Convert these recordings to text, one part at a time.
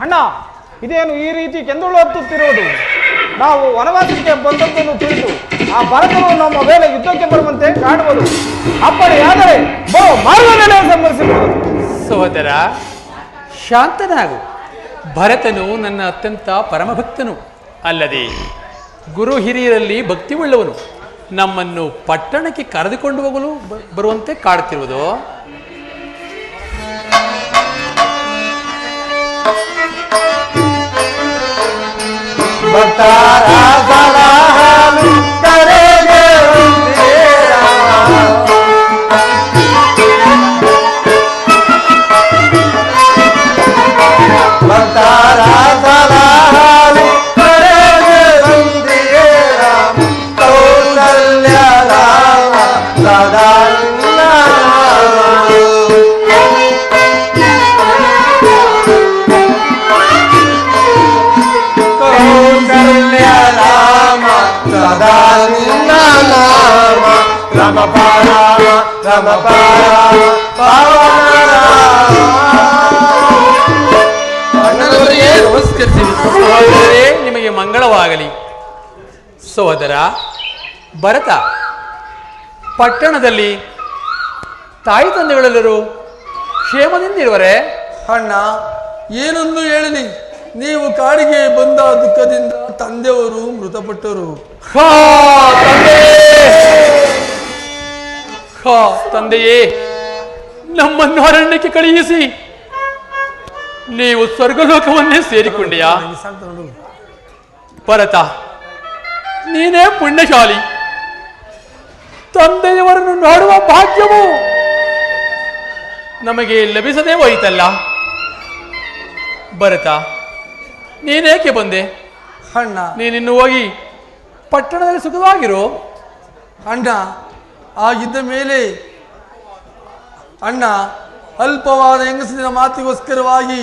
ಅಣ್ಣ, ಇದೇನು ಈ ರೀತಿ ಕೆಂದುಳು ಹತ್ತುತ್ತಿರುವುದು? ನಾವು ವನವಾಸಕ್ಕೆ ಬಂದದ್ದನ್ನು ತಿಳಿದು ಆ ಭರತನು ನಮ್ಮ ಮೇಲೆ ಯುದ್ಧಕ್ಕೆ ಬರುವಂತೆ ಕಾಣುವುದು. ಅಪ್ಪಣೆಯಾದರೆ ಮಾರ್ಗದಲ್ಲೇ ಸಂಹರಿಸಬಹುದು. ಸಹೋದರ, ಶಾಂತನಾಗು. ಭರತನು ನನ್ನ ಅತ್ಯಂತ ಪರಮಭಕ್ತನು, ಅಲ್ಲದೆ ಗುರು ಹಿರಿಯರಲ್ಲಿ ಭಕ್ತಿ ಉಳ್ಳವನು. ನಮ್ಮನ್ನು ಪಟ್ಟಣಕ್ಕೆ ಕರೆದುಕೊಂಡು ಹೋಗಲು ಬರುವಂತೆ ಕಾಡುತ್ತಿರುವುದು. ನಿಮಗೆ ಮಂಗಳವಾಗಲಿ. ಸಹೋದರ ಭರತ, ಪಟ್ಟಣದಲ್ಲಿ ತಾಯಿ ತಂದೆಗಳೆಲ್ಲರೂ ಕ್ಷೇಮದಿಂದಿರುವರೆ? ಅಣ್ಣ, ಏನೊಂದು ಹೇಳಲಿ, ನೀವು ಕಾಡಿಗೆ ಬಂದ ದುಃಖದಿಂದ ತಂದೆಯವರು ಮೃತಪಟ್ಟರು. ತಂದೆಯೇ, ನಮ್ಮನ್ನು ಅರಣ್ಯಕ್ಕೆ ಕಳುಹಿಸಿ ನೀವು ಸ್ವರ್ಗಲೋಕವನ್ನೇ ಸೇರಿಕೊಂಡೆಯಾ? ಭರತ, ನೀನೇ ಪುಣ್ಯಶಾಲಿ. ತಂದೆಯವರನ್ನು ನೋಡುವ ಭಾಗ್ಯವು ನಮಗೆ ಲಭಿಸದೇ ಹೋಯಿತಲ್ಲ. ಭರತ, ನೀನೇಕೆ ಬಂದೆ? ಅಣ್ಣ, ನೀನಿನ್ನು ಹೋಗಿ ಪಟ್ಟಣದಲ್ಲಿ ಸುಖವಾಗಿರು. ಅಣ್ಣ, ಆಗಿದ್ದ ಮೇಲೆ ಅಣ್ಣ, ಅಲ್ಪವಾದ ಹೆಂಗಸಿನ ಮಾತಿಗೋಸ್ಕರವಾಗಿ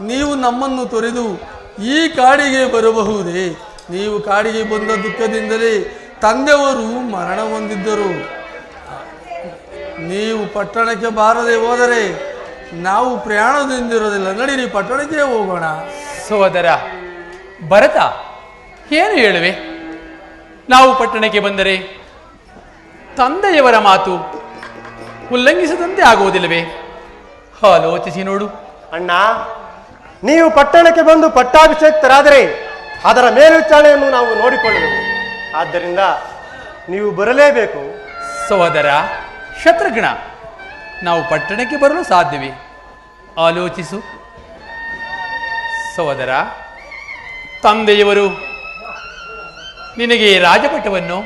ನೀವು ನಮ್ಮನ್ನು ತೊರೆದು ಈ ಕಾಡಿಗೆ ಬರಬಹುದೇ? ನೀವು ಕಾಡಿಗೆ ಬಂದ ದುಃಖದಿಂದಲೇ ತಂದೆಯವರು ಮರಣ ಹೊಂದಿದ್ದರು. ನೀವು ಪಟ್ಟಣಕ್ಕೆ ಬಾರದೆ ಹೋದರೆ ನಾವು ಪ್ರಯಾಣದಿಂದಿರೋದಿಲ್ಲ. ನಡೀರಿ, ಪಟ್ಟಣಕ್ಕೆ ಹೋಗೋಣ. ಸಹೋದರ ಭರತ, ಏನು ಹೇಳುವೆ? ನಾವು ಪಟ್ಟಣಕ್ಕೆ ಬಂದರೆ ತಂದೆಯವರ ಮಾತು ಉಲ್ಲಂಘಿಸದಂತೆ ಆಗುವುದಿಲ್ಲವೇ? ಆಲೋಚಿಸಿ ನೋಡು. ಅಣ್ಣ, ನೀವು ಪಟ್ಟಣಕ್ಕೆ ಬಂದು ಪಟ್ಟಾಭಿಷೇಕ್ತರಾದರೆ ಅದರ ಮೇಲ್ವಿಚಾರಣೆಯನ್ನು ನಾವು ನೋಡಿಕೊಳ್ಳಬೇಕು. ಆದ್ದರಿಂದ ನೀವು ಬರಲೇಬೇಕು. ಸಹೋದರ ಶತ್ರುಘ್ನ, ನಾವು ಪಟ್ಟಣಕ್ಕೆ ಬರಲು ಸಾಧ್ಯವೇ? ಆಲೋಚಿಸು. ಸಹೋದರ, ತಂದೆಯವರು ನಿನಗೆ ರಾಜಪಟ್ಟವನ್ನು,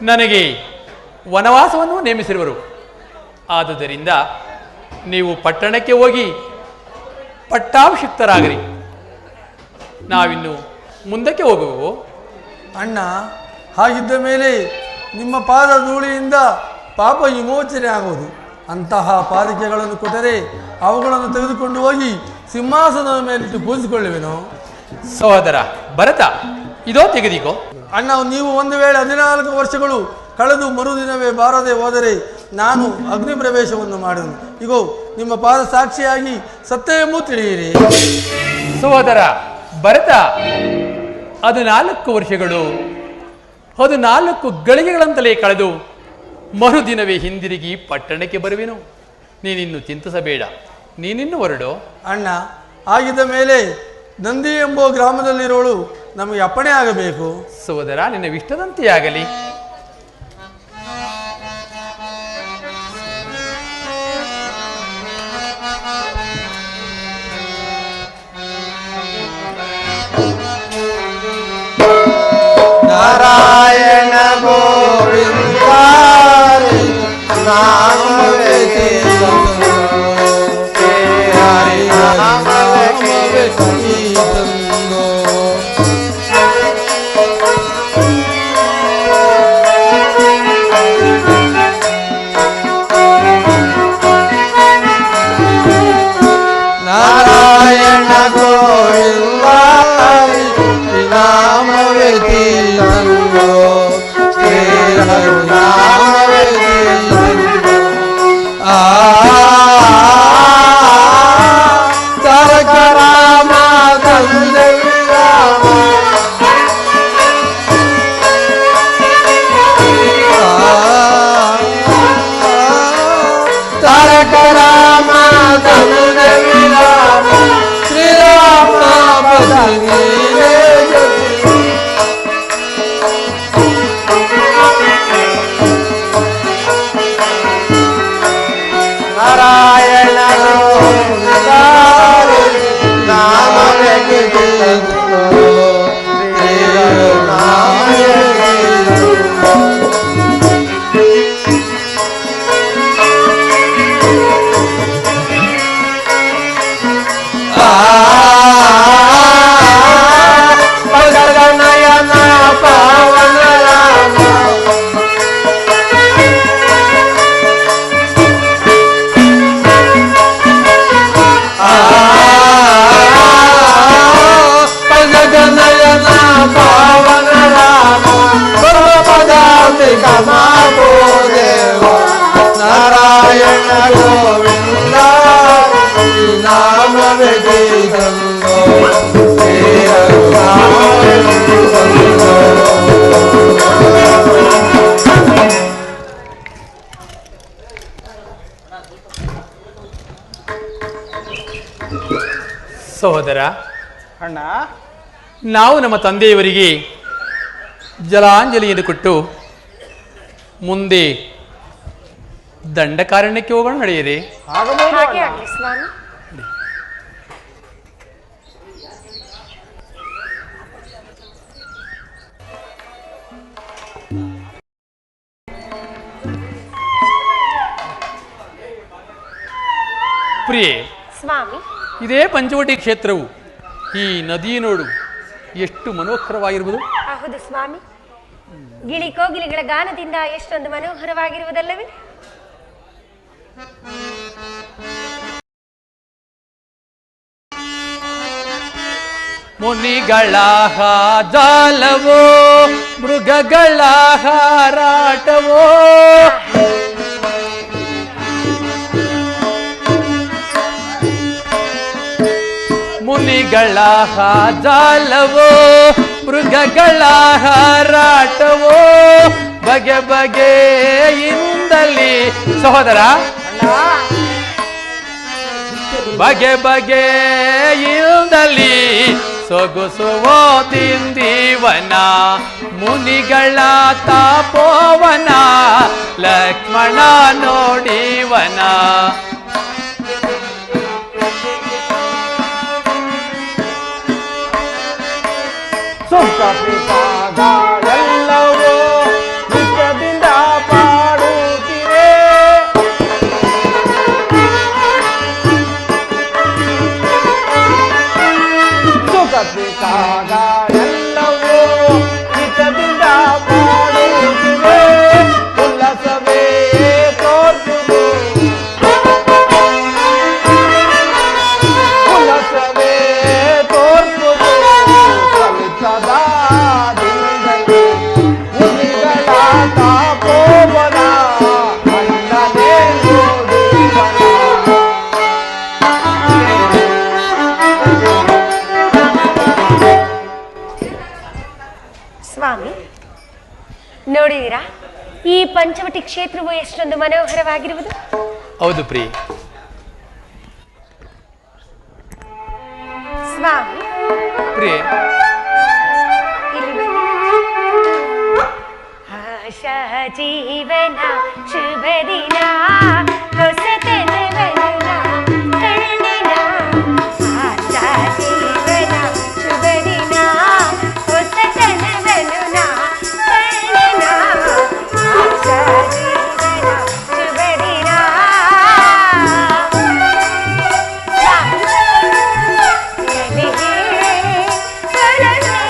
ನನಗೆ ವನವಾಸವನ್ನು ನೇಮಿಸಿರುವರು. ಆದುದರಿಂದ ನೀವು ಪಟ್ಟಣಕ್ಕೆ ಹೋಗಿ ಪಟ್ಟಾಭಿಷಿಕ್ತರಾಗರಿ. ನಾವಿನ್ನು ಮುಂದಕ್ಕೆ ಹೋಗುವೆವು. ಅಣ್ಣ, ಹಾಗಿದ್ದ ಮೇಲೆ ನಿಮ್ಮ ಪಾದ ಧೂಳಿಯಿಂದ ಪಾಪ ವಿಮೋಚನೆ ಆಗುವುದು. ಅಂತಹ ಪಾದಿಕೆಗಳನ್ನು ಕೊಟ್ಟರೆ ಅವುಗಳನ್ನು ತೆಗೆದುಕೊಂಡು ಹೋಗಿ ಸಿಂಹಾಸನದ ಮೇಲಿಟ್ಟು ಪೂಜಿಸಿಕೊಳ್ಳುವೆನು. ಸಹೋದರ ಭರತ, ಇದೋ ತೆಗೆದಿಕೋ. ಅಣ್ಣ, ನೀವು ಒಂದು ವೇಳೆ 14 ವರ್ಷಗಳು ಕಳೆದು ಮರುದಿನವೇ ಬಾರದೆ ಹೋದರೆ ನಾನು ಅಗ್ನಿ ಪ್ರವೇಶವನ್ನು ಮಾಡುವೆನು. ಇಗೋ ನಿಮ್ಮ ಪಾದ ಸಾಕ್ಷಿಯಾಗಿ ಸತ್ಯವೆಂಬೂ ತಿಳಿಯಿರಿ. ಸಹೋದರ ಭರತ, 14 ವರ್ಷಗಳು 14 ಗಳಿಗೆಗಳಂತಲೇ ಕಳೆದು ಮರುದಿನವೇ ಹಿಂದಿರುಗಿ ಪಟ್ಟಣಕ್ಕೆ ಬರುವೆನು. ನೀನಿನ್ನು ಚಿಂತಿಸಬೇಡ, ನೀನಿನ್ನು ಹೊರಡು. ಅಣ್ಣ, ಆಗಿದ್ದ ಮೇಲೆ ನಂದಿ ಎಂಬ ಗ್ರಾಮದಲ್ಲಿರೋಳು ನಮಗೆ ಅಪ್ಪಣೆ ಆಗಬೇಕು. ಸಹೋದರ, ನಿನ್ನ ಇಷ್ಟದಂತೆ ಆಗಲಿ. ನಾರಾಯಣ ಗೋವಿಂದ ನಾಮವೇ ತೀರಂಗೋ ಶ್ರೀ ಹರಿನಾಮವೇ ತೀರಂಗೋ ತಾರಕ ರಾಮ ತಂದೆ ರಾಮ ತಾರಕ ರಾಮ ತಂದೆ ರಾಮ ಶ್ರೀರಾಮ ಬದಲಿಗೆ ನಾರಾಯಣ ನಾಮವೇ ನಯನ ಪಾವನ ರಾಮ ನಯನ ಪಾವನ ರಾಮ ಪದಾಂಬಿಕ ಮಾತೋ ದೇವ ನಾರಾಯಣ ಗೋವಿಂದ ನಾಮವೇ ಗಂಗೋ ಸಹೋದರ, ಅಣ್ಣ, ನಾವು ನಮ್ಮ ತಂದೆಯವರಿಗೆ ಜಲಾಂಜಲಿಯನ್ನು ಕೊಟ್ಟು ಮುಂದೆ ದಂಡಕಾರಣ್ಯಕ್ಕೆ ಹೋಗೋಣ, ನಡೆಯಿರಿ. ಆಗಬಹುದು ಹಾಗೆ ಅಣ್ಣ. ಆಗಲಿ ಸ್ವಾಮಿ. ಪ್ರಿಯೆ, ಸ್ವಾಮಿ, ಇದೇ ಪಂಚವಟಿ ಕ್ಷೇತ್ರವು ಈ ನದಿ ನೋಡು ಎಷ್ಟು ಮನೋಹರವಾಗಿರುವುದು. ಹೌದು ಸ್ವಾಮಿ. ಗಿಳಿ ಕೋಗಿಲಿಗಳ ಗಾನದಿಂದ ಎಷ್ಟೊಂದು ಮನೋಹರವಾಗಿರುವುದಲ್ಲವೇ? ಮುನಿಗಳ ಜಾಲವೋ ಮೃಗಗಳ ಹಾರಾಟವೋ ಮುನಿಗಳ ಜಾಲವೋ ಮೃಗಗಳ ಹಾರಾಟವೋ ಬಗೆ ಬಗೆಯಿಂದಲಿ ಸಹೋದರ ಬಗೆ ಬಗೆಯಿಂದಲಿ ಸೊಗಸುವೋ ತಿಂದೀವನ ಮುನಿಗಳ ತಾಪೋವನ ಲಕ್ಷ್ಮಣ ನೋಡಿವನ ಸುಖ ಪಿತಾಗಳೆಲ್ಲವೋ ನಿತ್ಯದಿಂದ ಪಾಡುತ್ತಿವೆ. ಸುಖ ಪಿತಾಗಳೆಲ್ಲವೋ ನಿತ್ಯದಿಂದ ಪಾಡುತ್ತಿವೆ. ಉಲ್ಲಸವೇ ತೋರ್ಪುದು ಉಲ್ಲಸವೇ ತೋರ್ಪುದು ಸದಾದಿಂದಲೇ ಮುನಿಗಳ ತಾಪೋವನ ಅಣ್ಣನೇ ನೋಡುವನ. ಸ್ವಾಮಿ, ನೋಡಿದಿರಾ ಈ ಪಂಚವಟಿ ಕ್ಷೇತ್ರವು ಎಷ್ಟೊಂದು ಮನೋಹರವಾಗಿರುವುದು. ಹೌದು ಪ್ರಿಯ. ಸ್ವಾಮಿ, ಪ್ರಿಯ, ಇಲ್ಲಿ ಬನ್ನಿ. ಆಶಾ ಜೀವನ ಶುಭ ದಿನ ಹೊಸತನವನ ಕಣ್ಣಿನ ಆಶಾ ಜೀವನ ಶುಭ ದಿನ ಹೊಸತನವನ ಕಣ್ಣಿನ ಆಶಾ ಜೀವನ ಶುಭ ದಿನ. ಎದೆಗೆ ಕಲಸೆ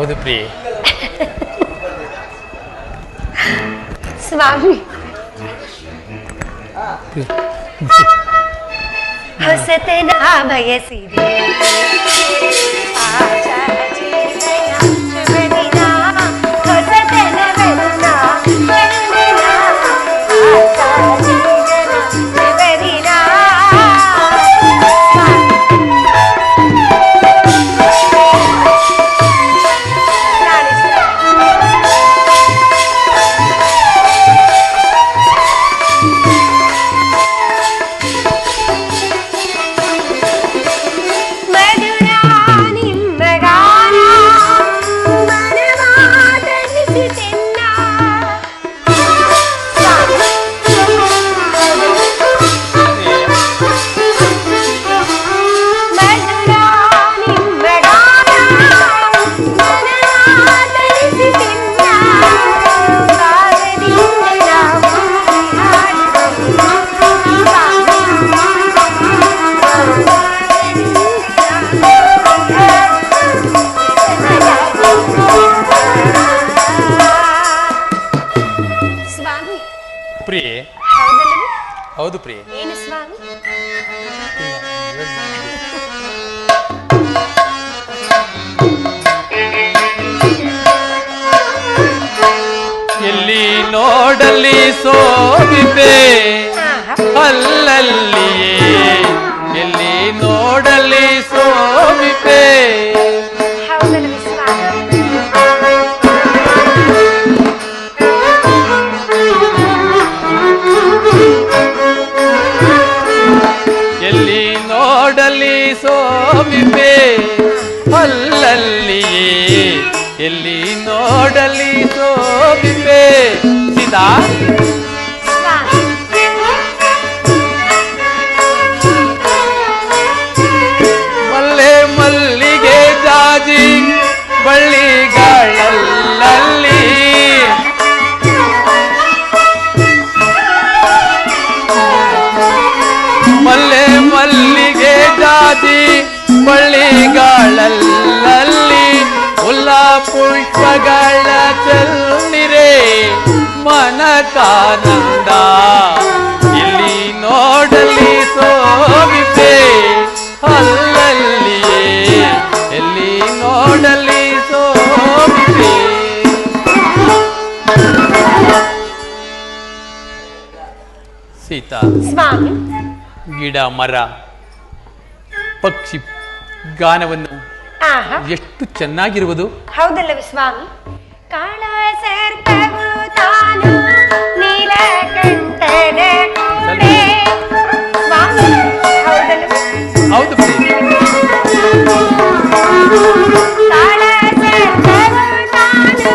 ಹೌದು ಪ್ರಿಯೆ. ಸ್ವಾಮಿ, ಹೊಸತನ ಬಯಸಿದೆ ಆಶಾ ಜೀವನ ಶುಭ ದಿನ, ಹೊಸತನವನ್ನ ಬಂದಿನ ಆಶಾ ಜೀವನ ಶುಭ ದಿನ. ಪ್ರಿಯೆ, ಹೌದು ಪ್ರಿಯೆ. ಏನು ಸ್ವಾಮಿ? ಎಲ್ಲಿ ನೋಡಲಿ ಸೋಬಿಪೆ ಅಲ್ಲಲ್ಲಿಯೇ, ಎಲ್ಲಿ ನೋಡಲಿ ಸೋಬಿಪೆ. ಹೌದಲ್ಲ ಸ್ವಾಮಿ? ಎಲ್ಲಿ ನೋಡಲಿ ಸೋಬಿಪೆ ಅಲ್ಲಲ್ಲಿಯೇ, ಎಲ್ಲಿ ನೋಡಲಿ ಸೋಬಿಪೆ. ಸೀತಾ, ಮಲ್ಲೆ ಮಲ್ಲಿಗೆ ಜಾಜಿ ಬಳ್ಳಿಗಳಲ್ಲಿ, ಮಲ್ಲೆ ಮಲ್ಲಿಗೆ ಜಾಜಿ ಬಳ್ಳಿಗಳಲ್ಲಿ, ಹುಲ್ಲ ಪುಷ್ಪಗಳ ಚೆಲ್ಲಿರೆ ಮನಕಾನಂದ. ಇಲ್ಲಿ ನೋಡಲಿ ಸೋಬಿಪೆ ಅಲ್ಲಲ್ಲಿಯೇ, ಎಲ್ಲಿ ನೋಡಲಿ ಸೋಬಿಪೆ. ಸೀತಾ, ಸ್ವಾಮಿ, ಗಿಡ ಮರ ಪಕ್ಷಿ ಗಾನವನ್ನು ಆಹಾ, ಎಷ್ಟು ಚೆನ್ನಾಗಿರುವುದು. ಹೌದಲ್ಲವೇ ಸ್ವಾಮಿ? ಕಾಳ ಸರ್ಪವು ತಾನು ನೀಲಕಂಠನ ಕೂಡೆ. ಸ್ವಾಮಿ, ಹೌದಲ್ಲವೇ? ಹೌದು ಪ್ರಿಯೆ. ಕಾಳ ಸರ್ಪವು ತಾನು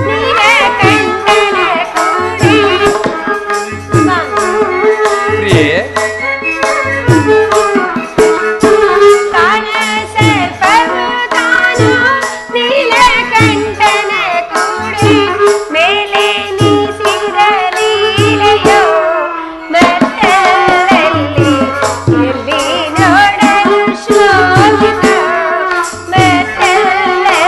ನೀಲಕಂಠನ ಕೂಡೆ. ಸ್ವಾಮಿ, ಪ್ರಿಯೆ, ಕಾಳ ಸರ್ಪವು ತಾನು ನೀಲಕಂಠನ ಕೂಡೆ. ಮೇಲೆ ನೀಸಿರಲೀಲೆಯೋ ಮತ್ತಲ್ಲಿ, ಎಲ್ಲಿ ನೋಡಲು ಶೋಭಿತ ಮತ್ತಲ್ಲಿ,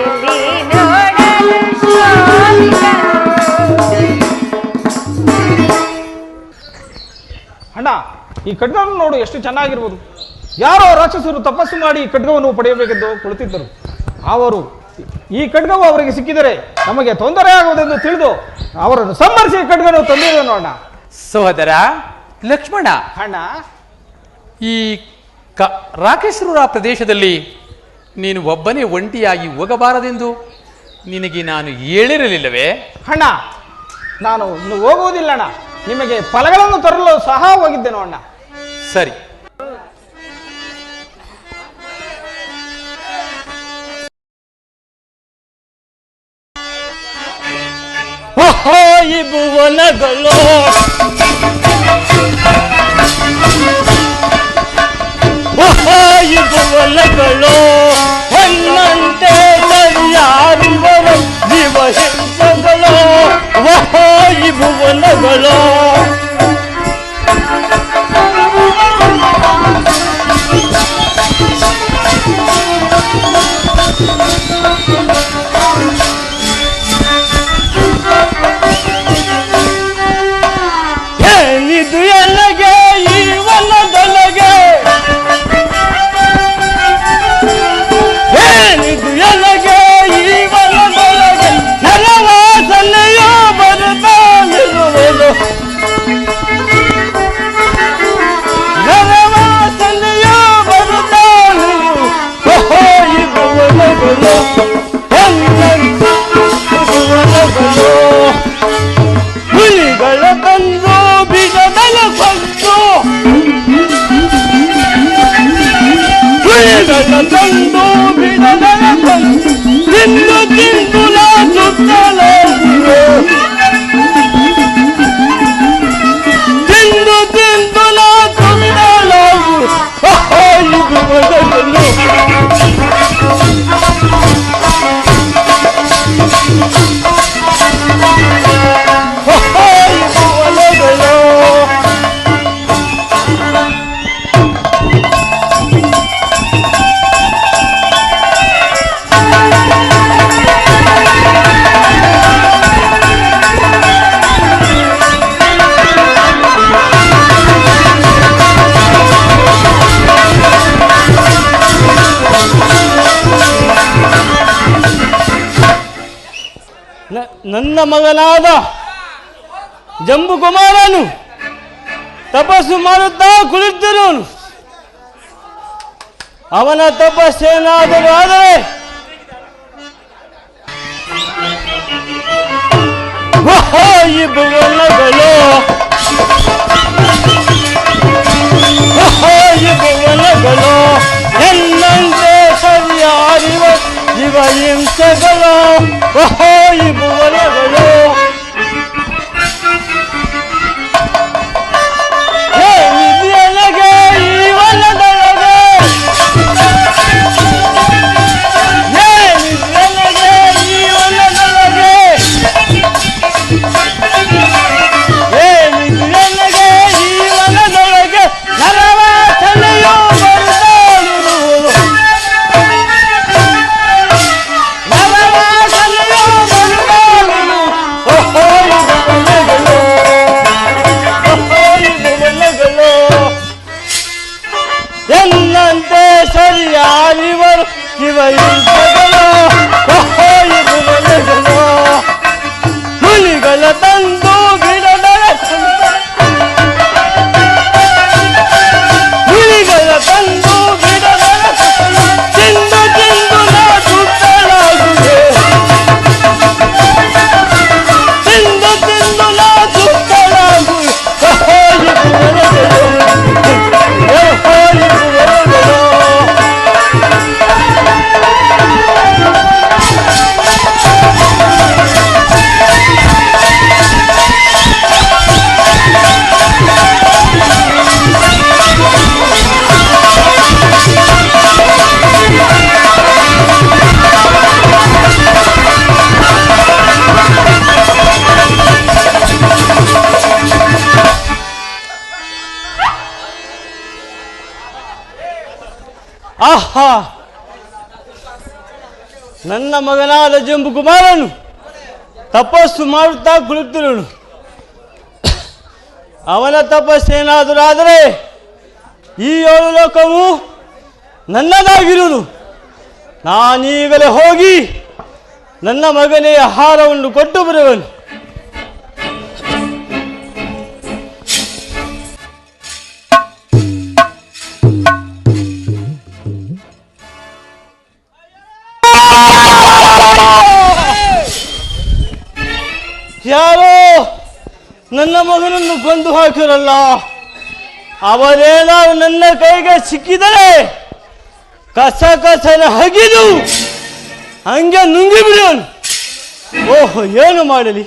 ಎಲ್ಲಿ ನೋಡಲು ಶೋಭಿತ. ಅಣ್ಣ, ಈ ಖಡ್ಗವನ್ನು ನೋಡು, ಎಷ್ಟು ಚೆನ್ನಾಗಿರ್ಬೋದು. ಯಾರೋ ರಾಕ್ಷಸರು ತಪಸ್ಸು ಮಾಡಿ ಈ ಖಡ್ಗವನ್ನು ಪಡೆಯಬೇಕೆಂದು ಕುಳಿತಿದ್ದರು. ಅವರು ಈ ಖಡ್ಗವು ಅವರಿಗೆ ಸಿಕ್ಕಿದರೆ ನಮಗೆ ತೊಂದರೆ ಆಗುವುದೆಂದು ತಿಳಿದು ಅವರನ್ನು ಸಂಹರಿಸಿ ಖಡ್ಗವನ್ನು ತಂದಿರುವನು ಅಣ್ಣ. ಸಹೋದರ ಲಕ್ಷ್ಮಣ, ಅಣ್ಣ, ಈ ರಾಕೇಶ್ವರ ಪ್ರದೇಶದಲ್ಲಿ ನೀನು ಒಬ್ಬನೇ ಒಂಟಿಯಾಗಿ ಹೋಗಬಾರದೆಂದು ನಿನಗೆ ನಾನು ಹೇಳಿರಲಿಲ್ಲವೇ? ಅಣ್ಣ, ನಾನು ಇನ್ನು ಹೋಗುವುದಿಲ್ಲ ಅಣ್ಣ. ನಿಮಗೆ ಫಲಗಳನ್ನು ತರಲು ಸಹ ಹೋಗಿದ್ದೇನು ಅಣ್ಣ. ಸರಿ. ಈ ಭುವನಗಳು ಈ ಭುವನಗಳು ಹೊನ್ನಂತೆ ಯಾರಿವರು ಜೀವ ಹಿಂಸಗಳು. ಈ ಭುವನಗಳು ಮಗನಾದ ಜಂಬುಕುಮಾರನು ತಪಸ್ಸು ಮಾಡುತ್ತಾ ಕುಳಿತಿರುವನು. ಅವನ ತಪಸ್ಸೇನಾದರೂ ಆದರೆ ಈ ಭುವನಗಳು ಈ ಭುವನಗಳು ಎಲ್ಲಂತೆ ಸರಿಯಾರಿವ ಜೀವ ಹಿಂಸೆಗಳು ಈ ಭುವನಗಳು ನಿಧಿಯೊಳಗೆ ಈ ವನದೊಳಗೆ ನಿಧಿಯೊಳಗೆ ಈ ವನದೊಳಗೆ ನಿಧಿಯೊಳಗೆ ಈ ವನದೊಳಗೆ ನರವ ತಲೆಯೋ ಬರುತ್ತಾಡುವುದು ನರವ ತಲೆಯೋ ಬರುತ್ತಾಡುವುದು ಎಲ್ಲಂತೆ ಸರಿಯಾರಿವರು ಶಿವಯುಗಳು ಹುಲಿಗಳ ತಂದು ಗಿಡದಳ ಹುಲಿಗಳ ತಂದು ಗಿಡದಳ ತಿಂದು ತಿಂದು ನಾ ಸುತ್ತಲಾಗುವೆ ತಿಂದು ತಿಂದು ನಾ ಸುತ್ತಲಾಗುವೆ ಆಹಾ, ನನ್ನ ಮಗನಾದ ಜಂಬುಕುಮಾರನು ತಪಸ್ಸು ಮಾಡುತ್ತಾ ಕುಳಿತಿರುವನು. ಅವನ ತಪಸ್ಸೇನಾದರೂ ಆದರೆ ಈ 7 ಲೋಕವು ನನ್ನದಾಗಿರುವುದು. ನಾನೀಗಲೇ ಹೋಗಿ ನನ್ನ ಮಗನೇ ಆಹಾರವನ್ನು ಕೊಟ್ಟು ಬರುವನು. ಯಾರೋ ನನ್ನ ಮಗನನ್ನು ಕೊಂದು ಹಾಕಿರಲ್ಲ, ಅವರೇನಾದ್ರು ನನ್ನ ಕೈಗೆ ಸಿಕ್ಕಿದರೆ ಕಸ ಕಸನ ಹಗಿದು ಹಂಗೆ ನುಂಗಿ ಬಿಡುವನು. ಓಹೋ, ಏನು ಮಾಡಲಿ,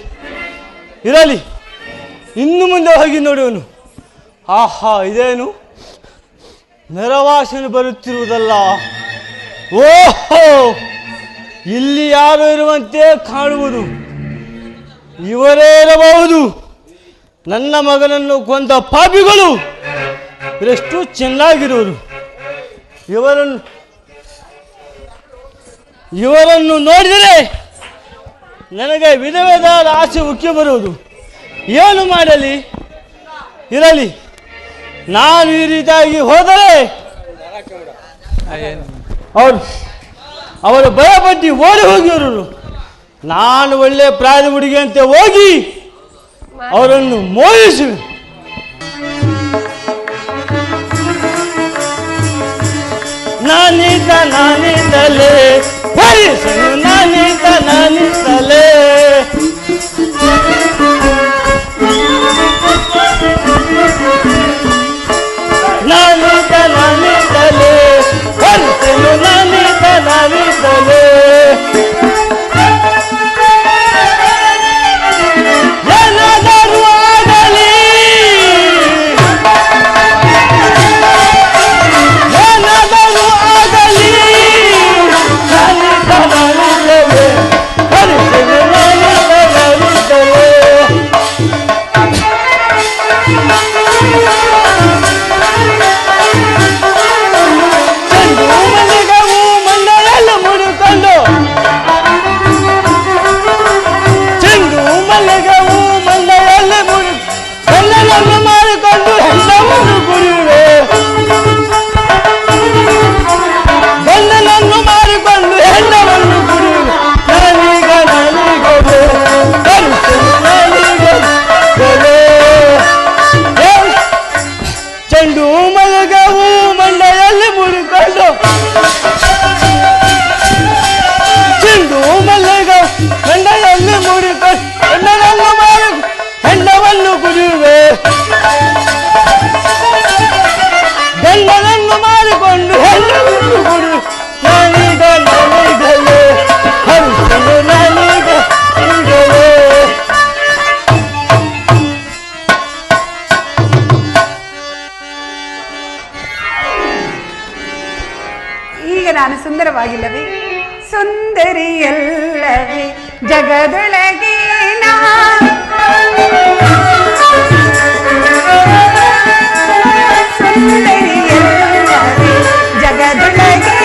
ಇರಲಿ, ಇನ್ನು ಮುಂದೆ ಹೋಗಿ ನೋಡುವನು. ಆಹಾ, ಇದೇನು ನರವಾಸನೆ ಬರುತ್ತಿರುವುದಲ್ಲ. ಓಹೋ, ಇಲ್ಲಿ ಯಾರು ಇರುವಂತೆ ಕಾಣುವುದು. ಇವರೇ ಇರಬಹುದು ನನ್ನ ಮಗನನ್ನು ಕೊಂದ ಪಾಪಿಗಳು. ಇವರೆಷ್ಟು ಚೆನ್ನಾಗಿರುವರು. ಇವರನ್ನು ನೋಡಿದರೆ ನನಗೆ ವಿಧ ವಿಧವಾದ ಆಸೆ ಉಕ್ಕಿ ಬರುವುದು. ಏನು ಮಾಡಲಿ, ಇರಲಿ, ನಾನು ಈ ರೀತಿಯಾಗಿ ಹೋದರೆ ಅವರು ಭಯಪಟ್ಟು ಓಡಿ ಹೋಗಿವರು. ನಾನು ಒಳ್ಳೆ ಪ್ರಾಯದ ಹುಡುಗಿಯಂತೆ ಹೋಗಿ ಅವರನ್ನು ಮೋಹಿಸುವೆ. ನಾನಿದ್ದಲೇ ಪರಿಸನು, ನಾನಿದ್ದಲೇ ನಾನಿದ್ದಲೇ ಪರಿಸನು, ನಾನಿದ್ದಲೇ ಏನಾದರೂ ಆಗಲಿ, ಏನಾದರೂ ಆಗಲಿ, ನಾನಿದ್ದಲೇ ಪರಿಸನು, ಚೆಂಡು ಮಲಗವು ಮಂಡೆಯಲ್ಲಿ ಮುಡಿಕೊಂಡು ಚೆಂಡು ಮಲಗ ಮಂಡೆಯಲ್ಲಿ ಮುಡಿಕೊಂಡು ಹೆಣ್ಣನ್ನು ಮಾರು ಹೆಣ್ಣವನ್ನು ಕುಡಿಯುವೆ ಗಂಡನನ್ನು ಮಾರಿಕೊಂಡು ಹೆಣ್ಣನ್ನು ಕುಡಿ ನಾನೀಗಲೇ ಹರಿಸಲು ನಾನೀಗಲೇ ಈಗ ನಾನು ಸುಂದರವಾಗಿಲ್ಲವೇ? ಸುಂದರಿಯಲ್ಲವೇ ಜಗದೊಳಗೆ ಸುಂದರಿಯಲ್ಲವೇ ಜಗದೊಳಗೆ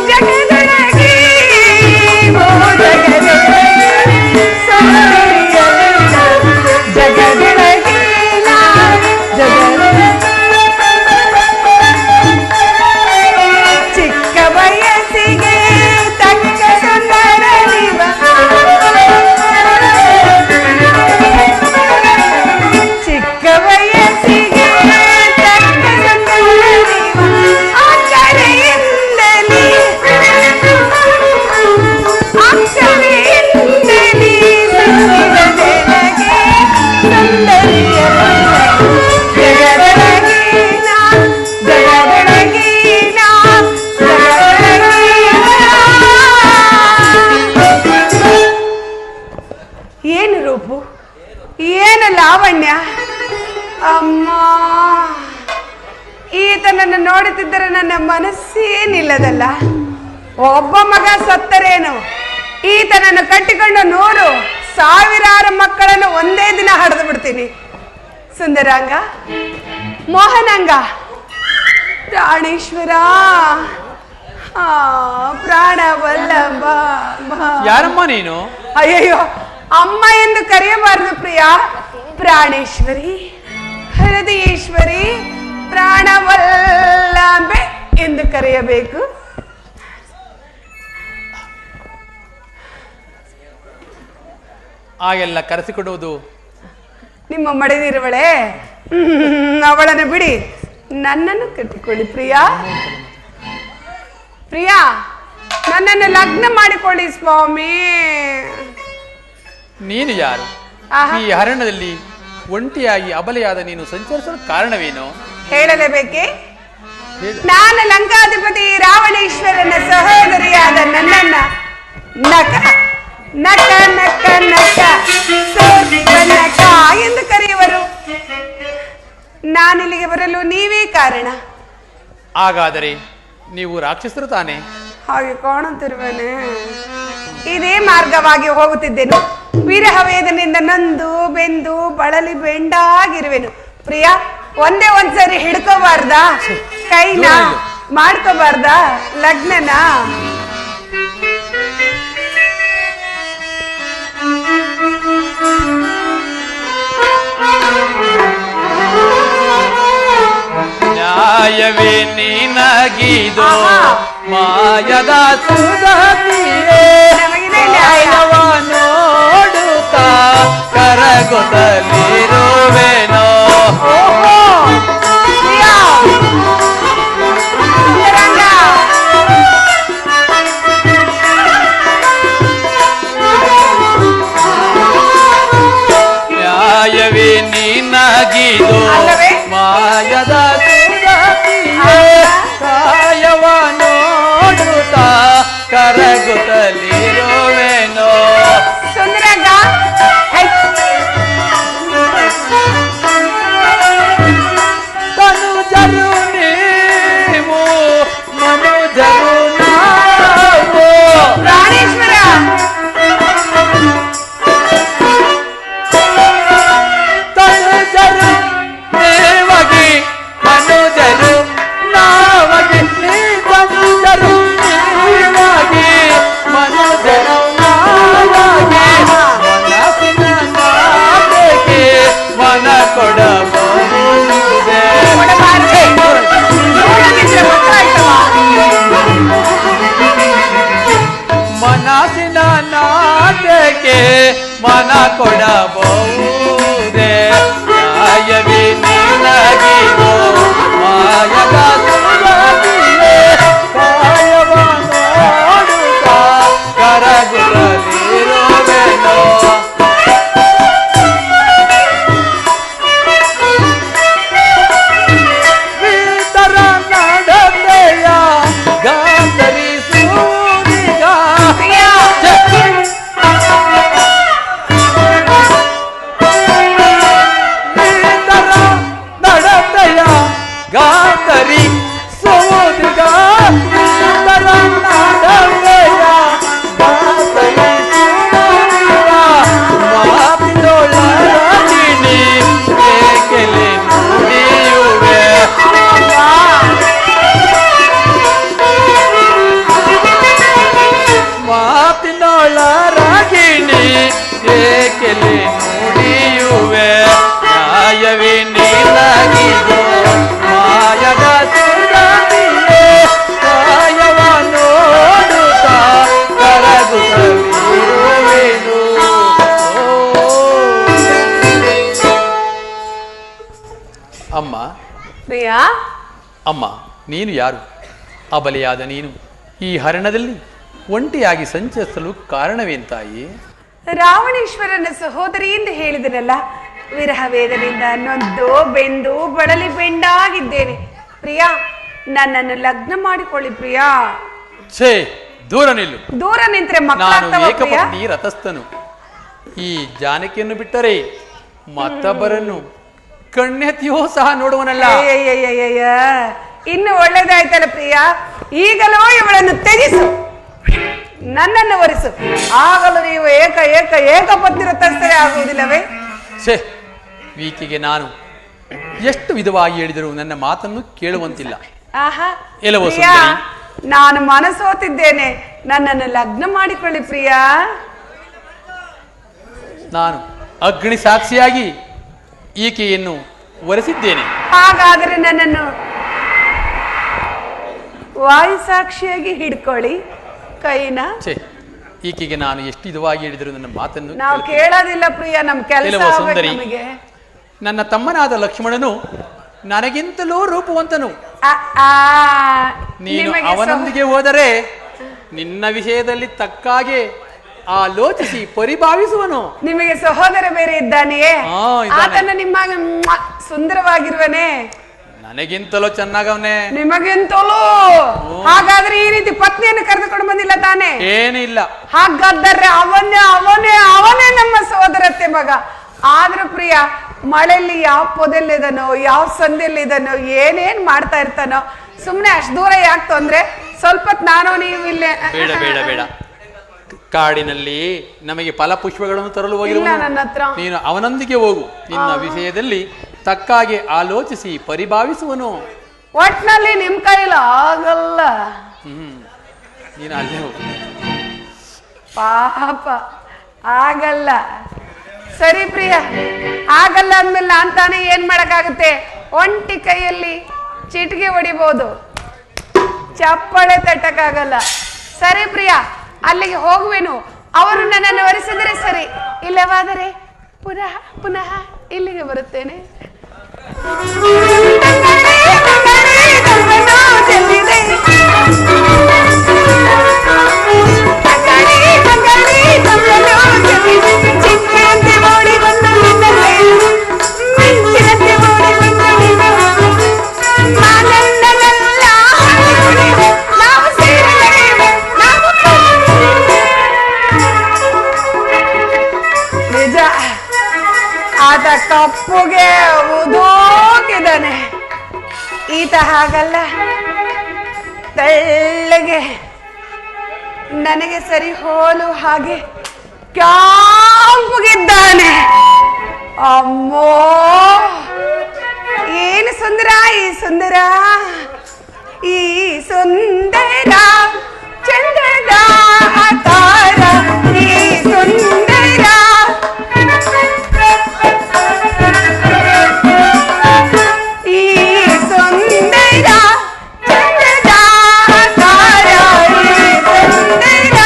ಜಗದೊಳಗೆ ಜಗದೊಳಗೆ ಚಿಕ್ಕ ವಯಸ್ಸಿಗೆ ತಕ್ಕ ಸುಂದರ ಚಿಕ್ಕ ವಯಸ್ಸಿಗೆ ತಕ್ಕ ಸುಂದರ ಅಕ್ಷರೆಯಿಂದಲೇ ಅಕ್ಷರೆಯಿಂದಲೇ ಏನು ರೂಪು, ಏನು ಲಾವಣ್ಯ! ಅಮ್ಮ, ಈತನನ್ನು ನೋಡುತ್ತಿದ್ದರೆ ನನ್ನ ಮನಸ್ಸೇ ನಿಲ್ಲದಲ್ಲ. ಒಬ್ಬ ಮಗ ಸತ್ತರೇನು, ಈತನನ್ನು ಕಟ್ಟಿಕೊಂಡು 100,000 ಮಕ್ಕಳನ್ನು ಒಂದೇ ದಿನ ಹಡೆದು ಬಿಡ್ತೀನಿ. ಸುಂದರಾಂಗ, ಮೋಹನಾಂಗ, ಪ್ರಾಣೇಶ್ವರ, ಪ್ರಾಣವಲ್ಲಭ. ಯಾರಮ್ಮ ನೀನು? ಅಯ್ಯಯ್ಯೋ, ಅಮ್ಮ ಎಂದು ಕರೆಯಬಾರದು ಪ್ರಿಯ. ಪ್ರಾಣೇಶ್ವರಿ, ಹೃದಯೇಶ್ವರಿ, ಪ್ರಾಣವಲ್ಲಭೆ ಎಂದು ಕರೆಯಬೇಕು. ಆಗೆಲ್ಲ ಕರೆಸಿಕೊಡುವುದು ನಿಮ್ಮ ಮಡಿದಿರುವಳೆ, ಅವಳನ್ನು ಬಿಡಿ, ನನ್ನನ್ನು ಕಟ್ಟಿಕೊಳ್ಳಿ ಪ್ರಿಯ. ಪ್ರಿಯಾ, ನನ್ನನ್ನು ಲಗ್ನ ಮಾಡಿಕೊಳ್ಳಿ ಸ್ವಾಮಿ. ನೀನು ಯಾರು? ಈ ಅರಣ್ಯದಲ್ಲಿ ಒಂಟಿಯಾಗಿ ಅಬಲೆಯಾದ ನೀನು ಸಂಚರಿಸಲು ಕಾರಣವೇನು? ಹೇಳಲೇಬೇಕೆ? ನಾನು ಲಂಕಾಧಿಪತಿ ರಾವಣೇಶ್ವರನ ಸಹೋದರಿಯಾದ ನನ್ನನ್ನ ನಕ ನಕ ನಕ ನಕ ನಕ ಎಂದು ಕರೆಯುವರು. ನಾನಿಲ್ಲಿಗೆ ಬರಲು ನೀವೇ ಕಾರಣ. ಹಾಗಾದರೆ ನೀವು ರಾಕ್ಷಸರು ತಾನೆ? ಹಾಗೆ ಕಾಣುತ್ತಿರುವನೆ. ಇದೇ ಮಾರ್ಗವಾಗಿ ಹೋಗುತ್ತಿದ್ದೆನು. ವಿರಹ ವೇದನೆಯಿಂದ ನೊಂದು ಬೆಂದು ಬಳಲಿ ಬೆಂಡಾಗಿರುವೆನು. ಪ್ರಿಯ, ಒಂದೇ ಒಂದ್ಸರಿ ಹಿಡ್ಕೋಬಾರ್ದ? ಕೈನ ಮಾಡ್ಕೋಬಾರ್ದ ಲಗ್ನನ? ನ್ಯಾಯವೇ ನಿನಗಿದು ಮಾಯದ ಸುಧತಿಯೇ, ನ್ಯಾಯವ ನೋಡುತ್ತಾ ಕರಗುತ್ತಲಿರುವೆನೋ. ನ್ಯಾಯವೇ ನಿನಗಿದು ಮಾಯದ ಕಾಯವ ನೋಡುತ್ತಾ ಕರಗುತ್ತಲಿರುವೆನೋ. ಸುಂದರಂಗ, ತನುಜರು ನೀವು ಮನುಜರು ನಾವು. ಪ್ರಾಣೇಶ್ವರ, ತನುಜರು ದೇವಗಿ ಮನುಜರು ನಾವಗಿ, ನೀ ತನುಜರು ದೇವಗಿ ಮನುಜರು ಮನಸ್ಸಿನ ನಾಟಕ್ಕೆ ಮನ ಕೊಡಬಹುದೇ ನ್ಯಾಯವೇ ನಿನಗಿದೋ ಮಾಯದ ಸುರಭಿಯೇ ಕಾಯವ ನೋಡುತ್ತಾ ಕರಗುತ್ತಲಿರುವೆನೋ ಇತರ ನಡತೆಯ ಗಾಂಧರಿಸುವುದೀಗ ನಡತೆಯ ಗಾಂಧರಿ ಸೋದಿಗ ತರ ನಡತೆಯ ಗಾಂಧರಿ ಸೋದಿಗ ಮಾತಿನೊಳಗಿನಿ ಏಕೆಲೆ ನುಡಿಯುವೆ ಮಾತಿನೊಳಗಿನಿ ಏಕೆಲೆ ನುಡಿಯುವೆ ನ್ಯಾಯವೇ ನಿನಗಿದೋ ಮಾಯದ ಸುರಭಿಯೇ ಕಾಯವ ನೋಡುತ್ತಾ ಕರಗುತ್ತಲಿರುವೆನು. ಅಮ್ಮ ಪ್ರಿಯಾ, ಅಮ್ಮ ನೀನು ಯಾರು? ಅಬಲೆಯಾದ ನೀನು ಈ ಹರಣದಲ್ಲಿ ಒಂಟಿಯಾಗಿ ಸಂಚರಿಸಲು ಕಾರಣವೇನ್ ತಾಯಿ? ರಾವಣೇಶ್ವರನ ಸಹೋದರಿ ಎಂದು ಹೇಳಿದನಲ್ಲ, ವಿರಹ ವೇದನೆಯಿಂದ ನೊಂದು ಬೆಂದು ಬಳಲಿ ಬೆಂಡಾಗಿದ್ದೇನೆ. ಪ್ರಿಯಾ, ನನ್ನನ್ನು ಲಗ್ನ ಮಾಡಿಕೊಳ್ಳಿ ಪ್ರಿಯಾ. ಛೇ, ದೂರ ನಿಲ್ಲು. ದೂರ ನಿಂತ್ರೆ ನಾನು ಮಕ್ಕಳಾಗ್ತವ ಪ್ರಿಯಾ? ಏಕಪತ್ನಿ ರಥಸ್ಥನು. ಈ ಜಾನಕಿಯನ್ನು ಬಿಟ್ಟರೆ ಮತ್ತೊಬ್ಬರನ್ನು ಕಣ್ಣೆತ್ತಿಯೋ ಸಹ ನೋಡುವನಲ್ಲ. ಅಯ್ಯಯ್ಯಯ್ಯಯ್ಯ, ಇನ್ನು ಒಳ್ಳೇದಾಯ್ತಲ್ಲ ಪ್ರಿಯಾ. ಈಗಲೂ ಇವಳನ್ನು ತ್ಯಜಿಸು, ನನ್ನನ್ನು ವರಿಸು. ಆಗಲೂ ನೀವು ಏಕಪತ್ನಿ ರಥಸ್ಥರೇ ಆಗುವುದಿಲ್ಲವೇ? ಛೇ, ವೀಕೆಗೆ ನಾನು ಎಷ್ಟು ವಿಧವಾಗಿ ಹೇಳಿದರೂ ನನ್ನ ಮಾತನ್ನು ಕೇಳುವಂತಿಲ್ಲ. ಆಹಾ ಎಲ್ಲವೋ ಪ್ರಿಯಾ, ಸುಂದರಿ. ನಾನು ಮನಸೋತಿದ್ದೇನೆ, ನನ್ನನ್ನು ಲಗ್ನ ಮಾಡಿಕೊಳ್ಳಿ ಪ್ರಿಯಾ. ನಾನು ಅಗ್ನಿ ಸಾಕ್ಷಿಯಾಗಿ ಈಕೆಯನ್ನು ವರೆಸಿದ್ದೇನೆ. ಹಾಗಾದರೆ ನನ್ನನ್ನು ವಾಯು ಸಾಕ್ಷಿಯಾಗಿ ಹಿಡ್ಕೊಳ್ಳಿ ಕೈನ. ಛೇ, ಈಕೆಗೆ ನಾನು ಎಷ್ಟು ವಿಧವಾಗಿ ಹೇಳಿದರೂ ನನ್ನ ಮಾತನ್ನು ನಾವು ಕೇಳ್ತಿಲ್ಲ. ಕೇಳೋದಿಲ್ಲ ಪ್ರಿಯಾ, ನಮ್ ಕೆಲಸ ಎಲ್ಲವೋ ಸುಂದರಿ. ನಮಗೆ. ನನ್ನ ತಮ್ಮನಾದ ಲಕ್ಷ್ಮಣನು ನನಗಿಂತಲೂ ರೂಪವಂತನು. ನೀನು ನಿಮಗೆ ಅವನೊಂದಿಗೆ ಹೋದರೆ ನಿನ್ನ ವಿಷಯದಲ್ಲಿ ತಕ್ಕಾಗೆ ಆಲೋಚಿಸಿ ಪರಿಭಾವಿಸುವನು. ನಿಮಗೆ ಸಹೋದರ ಬೇರೆ ಇದ್ದಾನೆಯೇ? ಹಾ, ಇದ್ದಾನೆ. ಆತನ ನಿಮ್ಮ ಸುಂದರವಾಗಿರುವನೇ? ನನಗಿಂತಲೂ ಚೆನ್ನಾಗವನೇ. ನಿಮಗೆಂತಲೂ? ಹಾಗಾದ್ರೆ ಈ ರೀತಿ ಪತ್ನಿಯನ್ನು ಕರೆದುಕೊಂಡು ಬಂದಿಲ್ಲ ತಾನೇ? ಏನಿಲ್ಲ. ಹಾಗಾದರೆ ಅವನೇ ನಮ್ಮ ಸೋದರತ್ತೆ ಮಗ. ಆದ್ರೂ ಪ್ರಿಯ, ಮಳೆಯಲ್ಲಿ ಯಾವ ಪೊದೆಲ್ಲಿದನೋ, ಯಾವ ಸಂದೆಲ್ಲಿದನೋ, ಏನೇನ್ ಮಾಡ್ತಾ ಇರ್ತಾನೋ, ಸುಮ್ನೆ ಅಷ್ಟು ದೂರ ಯಾಕೆ ತೊಂದ್ರೆ? ಸ್ವಲ್ಪ ನಾನು ನೀವು ಇಲ್ಲೇ. ಬೇಡ ಬೇಡ ಬೇಡ. ಕಾಡಿನಲ್ಲಿ ನಮಗೆ ಫಲಪುಷ್ಪಗಳನ್ನು ತರಲು ಇಲ್ಲ ಹೋಗಿರುವನು. ನನ್ನ ಹತ್ರ. ನೀನು ಅವನೊಂದಿಗೆ ಹೋಗು. ನಿನ್ನ ವಿಷಯದಲ್ಲಿ ತಕ್ಕಾಗೆ ಆಲೋಚಿಸಿ ಪರಿಭಾವಿಸುವನು. ಒಟ್ನಲ್ಲಿ ನಿಮ್ ಕೈಲ ಆಗಲ್ಲ. ನೀನು ಅಲ್ಲೇ ಹೋಗು. ಪಾಪ ಆಗಲ್ಲ. ಸರಿ ಪ್ರಿಯ, ಆಗಲ್ಲ ಅಂದ್ಮೇಲೆ ನಾನ್ ತಾನೇ ಏನ್ ಮಾಡಕ್ಕಾಗುತ್ತೆ? ಒಂಟಿ ಕೈಯಲ್ಲಿ ಚಿಟಿಕೆ ಹೊಡಿಬಹುದು, ಚಪ್ಪಾಳೆ ತಟ್ಟಕ್ಕಾಗಲ್ಲ. ಸರಿ ಪ್ರಿಯ, ಅಲ್ಲಿಗೆ ಹೋಗುವೆನು. ಅವರು ನನ್ನನ್ನು ವರಿಸಿದರೆ ಸರಿ, ಇಲ್ಲವಾದರೆ ಪುನಃ ಪುನಃ ಇಲ್ಲಿಗೆ ಬರುತ್ತೇನೆ. ನಿಜ, ಆತ ಕಪ್ಪುಗೆ ಉದೋಗಿದ್ದಾನೆ. ಈತ ಹಾಗಲ್ಲ, ತೆಳ್ಳಗೆ, ನನಗೆ ಸರಿ ಹೋಲು ಹಾಗೆ ಕ್ಯಾಂಪುಗಿದ್ದಾನೆ. ಅಮ್ಮೋ, ಏನು ಸುಂದರ ಈ ಸುಂದರ, ಈ ಸುಂದರ ಚಂದದ ತಾರ, ಈ ಸುಂದರ ಈ ಸುಂದರ ಚಂದದ ತಾರ, ಈ ಸುಂದರ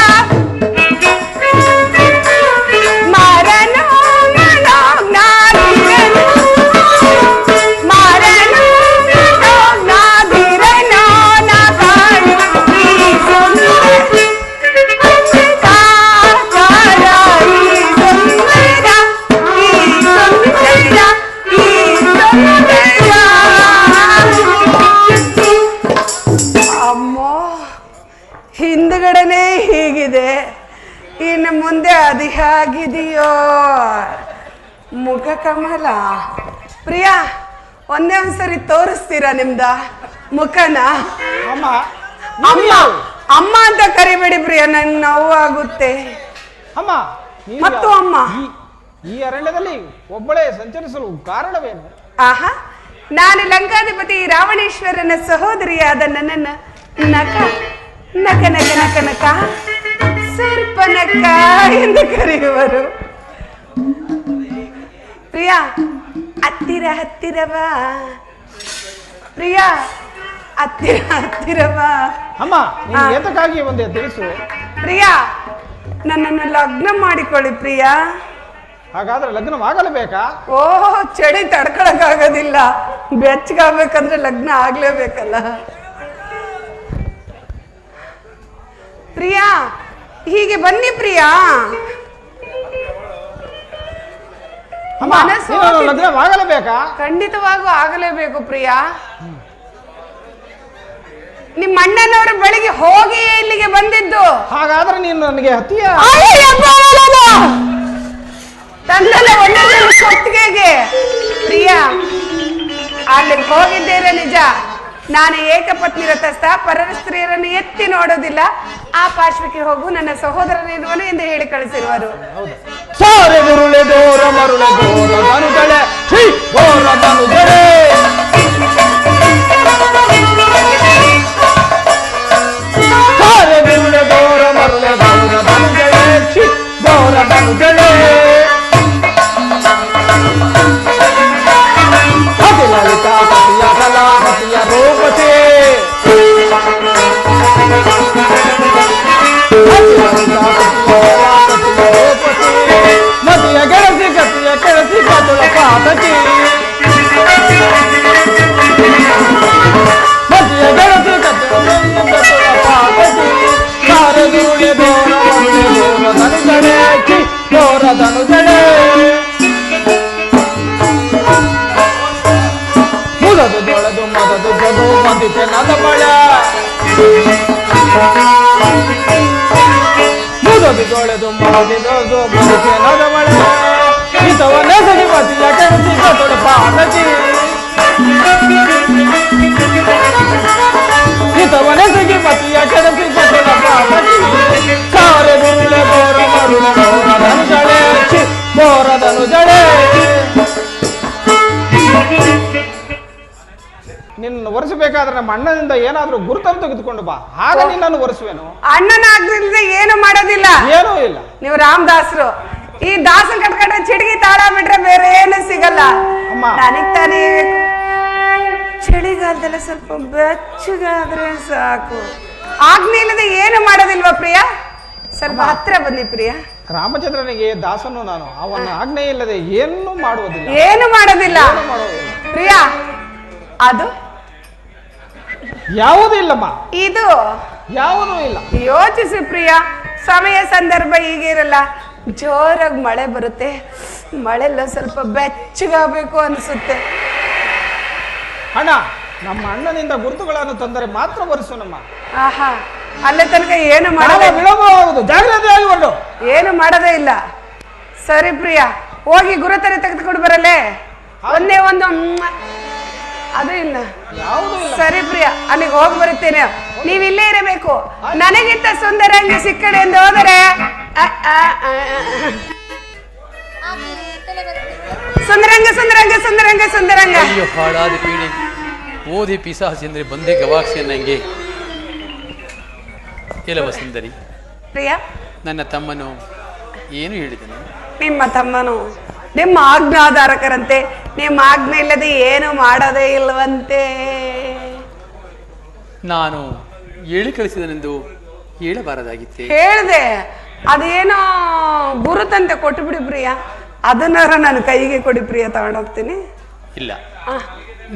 ಇನ್ನು ಮುಂದೆ ಅದು ಹೇಗಿದೆಯೋ ಮುಖ ಕಮಲ. ಪ್ರಿಯಾ, ಒಂದೇ ಒಂದ್ಸರಿ ತೋರಿಸ್ತೀರಾ ನಿಮ್ದ ಮುಖನ? ಅಮ್ಮ ಅಮ್ಮ ಅಮ್ಮ ಅಂತ ಕರಿಬೇಡಿ ಪ್ರಿಯಾ, ನಂಗೆ ನೋವಾಗುತ್ತೆ. ಅಮ್ಮ ನೀನು ಮತ್ತು ಅಮ್ಮ ಈ ಅರಣ್ಯದಲ್ಲಿ ಒಬ್ಬಳೇ ಸಂಚರಿಸಲು ಕಾರಣವೇನು? ಆಹಾ, ನಾನು ಲಂಕಾಧಿಪತಿ ರಾವಣೇಶ್ವರನ ಸಹೋದರಿಯಾದ ನನ್ನನ್ನ ನಕ ನಕ ನಕ ನಕ ನಕ ಸರ್ಪನಕ ಎಂದು ಕರೆಯುವರು. ಪ್ರಿಯಾ, ಹತ್ತಿರ ಹತ್ತಿರವಾ ಪ್ರಿಯಾ, ಹತ್ತಿರ ಹತ್ತಿರವಾ. ಅಮ್ಮ ನೀನು ಏತಕ್ಕಾಗಿ ಒಂದೇ ತಿಳಿಸು. ಪ್ರಿಯಾ, ನನ್ನನ್ನು ಲಗ್ನ ಮಾಡಿಕೊಳ್ಳಿ ಪ್ರಿಯಾ. ಹಾಗಾದ್ರೆ ಲಗ್ನವಾಗಲೇಬೇಕಾ? ಓಹ್, ಚಳಿ ತಡ್ಕೊಳಕ್ಕಾಗೋದಿಲ್ಲ. ಬೆಚ್ಚಗಾಗ್ಬೇಕಂದ್ರೆ ಲಗ್ನ ಆಗ್ಲೇಬೇಕಲ್ಲ. ಪ್ರಿಯಾ, ಹೀಗೆ ಬನ್ನಿ ಪ್ರಿಯಾ. ಅಮ್ಮ ಮನಸ್ಸು ನೀನು ಲಗ್ನವಾಗಲೇಬೇಕಾ? ಖಂಡಿತವಾಗೂ ಆಗಲೇಬೇಕು ಪ್ರಿಯಾ. ನಿಮ್ಮ ಅಣ್ಣನವರ ಬಳಿಗೆ ಹೋಗಿ ಇಲ್ಲಿಗೆ ಬಂದಿದ್ದು. ಹಾಗಾದ್ರೆ ನೀನು ನನಗೆ ಹತ್ತಿಯ ತಂದಲ್ಲ ಒಳ್ಳೆ ಕೊತ್ತಿಗೆಗೆ. ಪ್ರಿಯಾ, ಅಲ್ಲಿಗೆ ಹೋಗಿದ್ದೇನೆ ನಿಜ. ನಾನು ಏಕಪತ್ನಿ ರಥಸ್ಥ, ಪರರ ಸ್ತ್ರೀಯರನ್ನು ಎತ್ತಿ ನೋಡೋದಿಲ್ಲ. ಆ ಪಾರ್ಶ್ವಕ್ಕೆ ಹೋಗು, ನನ್ನ ಸಹೋದರನಿರುವನು ಎಂದು ಹೇಳಿ ಕಳಿಸಿರುವರು. ಸಾರೆ ಗುರುಳೆ ದೋರ ಮರುಳೆ ದೋರ ಧನುಜಳೆ ಛೀ ದೋರ ಧನುಜಳೆ ಸಾರೆ ಗುರುಳೆ ದೋರ ಮರುಳೆ ದೋರ ಧನುಜಳೆ ಛೀ ದೋರ ಧನುಜಳೆ ಅತಿ ಲಲಿತಾ ಸತಿಯ ಕಲಾ ಸತಿಯ ರೂಪಸೆ ಮತಿಯ ಗೆಳಸಿ ಗತಿಯ ಕೆಳಸಿ ಕದುಳ ಪಾತಕಿ ಮತಿಯ ಗೆಳಸಿ ಕದುಳ ಪಾತಕಿ ಸಾರೆ ದುರುಳೆ ದೋರ ಮರುಳೆ ದೋರ ಧನುಜಳೆ ಚಿ ದೋರ ಧನುಜಳೆ ಮುದದು ದೊಳೆದು ಮದದು ಗದು ಮದಿತೆ ನದ ಬಳ ಮುದದು ಮದಿದೊಳೆದು ಮದಿತೆ ನದ ಬಳ ಹಿತವನ್ನೇ ಸಗಿ ಮತಿಯ ಕೆಳಸಿ ಕದುಳ ಪಾತಕಿ ಹಿತವನ್ನೇ ಸಗಿ ಮತಿಯ ಕೆಳಸಿ ಕದುಳ ಪಾತಕಿ ಸಾರೆ ದುರುಳೆ ಬೋರ ಮರುಳೆ ಬೋರ ಧನುಜಳೆ ಚಿ ಬೋರ ಧನುಜಳೆ. ನಿನ್ನನ್ನು ಒರೆಸಬೇಕಾದ್ರೆ ನಮ್ಮ ಅಣ್ಣನಿಂದ ಏನಾದ್ರೂ ಗುರುತನ್ನು ತೆಗೆದುಕೊಂಡು ಬಾ, ಆಗ ನಿನ್ನನ್ನು ಒರೆಸುವೆನು. ಅಣ್ಣನಾಗ್ಲಿಲ್ಲದೆ ಏನು ಮಾಡೋದಿಲ್ಲ. ಏನೂ ಇಲ್ಲ. ನೀವು ರಾಮದಾಸರು. ಈ ದಾಸ ಕಟ್ಕೊಂಡ್ರೆ ಚಿಟಗಿ ತಾಳ ಬಿಟ್ರೆ ಬೇರೆ ಏನು ಸಿಗಲ್ಲ. ಅಮ್ಮ. ನನಗ್ ತಾನೇ ಚಳಿಗಾಲದಲ್ಲ ಸ್ವಲ್ಪ ಬೆಚ್ಚಗಾದ್ರೆ ಸಾಕು. ಆಜ್ಞೆ ಇಲ್ಲದೆ ಏನು ಮಾಡೋದಿಲ್ವಾ ಪ್ರಿಯಾ? ಸ್ವಲ್ಪ ಹತ್ರ ಬನ್ನಿ ಪ್ರಿಯಾ. ರಾಮಚಂದ್ರನಿಗೆ ದಾಸನು ನಾನು, ಅವನ ಆಜ್ಞೆ ಇಲ್ಲದೆ ಏನೂ ಮಾಡುವುದಿಲ್ಲ. ಏನು ಮಾಡೋದಿಲ್ಲ ಪ್ರಿಯಾ. ಅದು ಯಾವುದೂ ಇಲ್ಲಮ್ಮ, ಇದು ಯಾವುದೂ ಇಲ್ಲ. ಯೋಚಿಸಿ ಪ್ರಿಯಾ, ಸಮಯ ಸಂದರ್ಭ ಹೀಗೆ ಇರಲ್ಲ. ಜೋರಾಗಿ ಮಳೆ ಬರುತ್ತೆ, ಮಳೆಲ್ಲ ಸ್ವಲ್ಪ ಬೆಚ್ಚಗಾಗಬೇಕು ಅನ್ಸುತ್ತೆ. ಅಣ್ಣ, ನಮ್ಮ ಅಣ್ಣನಿಂದ ಗುರುತುಗಳನ್ನು ತಂದರೆ ಮಾತ್ರ ಒರೆಸೋನಮ್ಮ. ಆಹಾ, ಅಲ್ಲೇ ತನಕ ಏನು ಕಾಲ ಮಾಡದೆ ವಿಳಂಬವಾಗುವುದು, ಜಾಗ್ರತೆಯಾಗಿ ಹೊರಡು. ಏನು ಮಾಡದೇ ಇಲ್ಲ. ಸರಿ ಪ್ರಿಯಾ, ಹೋಗಿ ಗುರುತರೆ ತೆಗೆದುಕೊಂಡು ಬರಲೇ. ಒಂದೇ ಒಂದು ಅದು ಇಲ್ಲ. ಯಾವುದೂ ಇಲ್ಲ. ಸರಿ ಪ್ರಿಯಾ, ಅಲ್ಲಿಗೆ ಹೋಗಿ ಬರುತ್ತೇನೆ. ನೀವು ಇಲ್ಲೇ ಇರಬೇಕು. ನನಗಿಂತ ಸುಂದರಂಗಿ ಸಿಕ್ಕಡೆ ಎಂದು ಹೋದರೆ ಸುಂದರಂಗ ಸುಂದರಂಗ ಸುಂದರಂಗ ಸುಂದರಂಗ. ಅಯ್ಯೋ ಹಾಳಾದ ಪೀಡೆ, ಓದಿ ಪಿಸಾಸಿ ಅಂದ್ರೆ ಬಂದೆ ಗವಾಕ್ಷಿ ಅನ್ನಂಗೆ. ಕೆಲವ ಸುಂದರಿ, ಪ್ರಿಯಾ, ನನ್ನ ತಮ್ಮನು ಏನು ಹೇಳಿದನು? ನಿಮ್ಮ ತಮ್ಮನು ನಿಮ್ಮ ಆಜ್ಞಾಧಾರಕರಂತೆ. ನಿಮ್ಮ ಆಜ್ಞೆ ಇಲ್ಲದೆ ಏನು ಮಾಡೋದೇ ಇಲ್ವಂತೆ. ನಾನು ಹೇಳಿ ಕಳಿಸಿದನೆಂದು ಹೇಳಬಾರದಾಗಿತ್ತೆ. ಹೇಳ್ದೆ, ಅದೇನೋ ಗುರುತಂತೆ ಕೊಟ್ಟು ಬಿಡಿ ಪ್ರಿಯಾ. ಅದನ್ನಾರ ನಾನು ಕೈಗೆ ಕೊಡಿ ಪ್ರಿಯಾ, ತಗೊಂಡೋಗ್ತೀನಿ. ಇಲ್ಲ,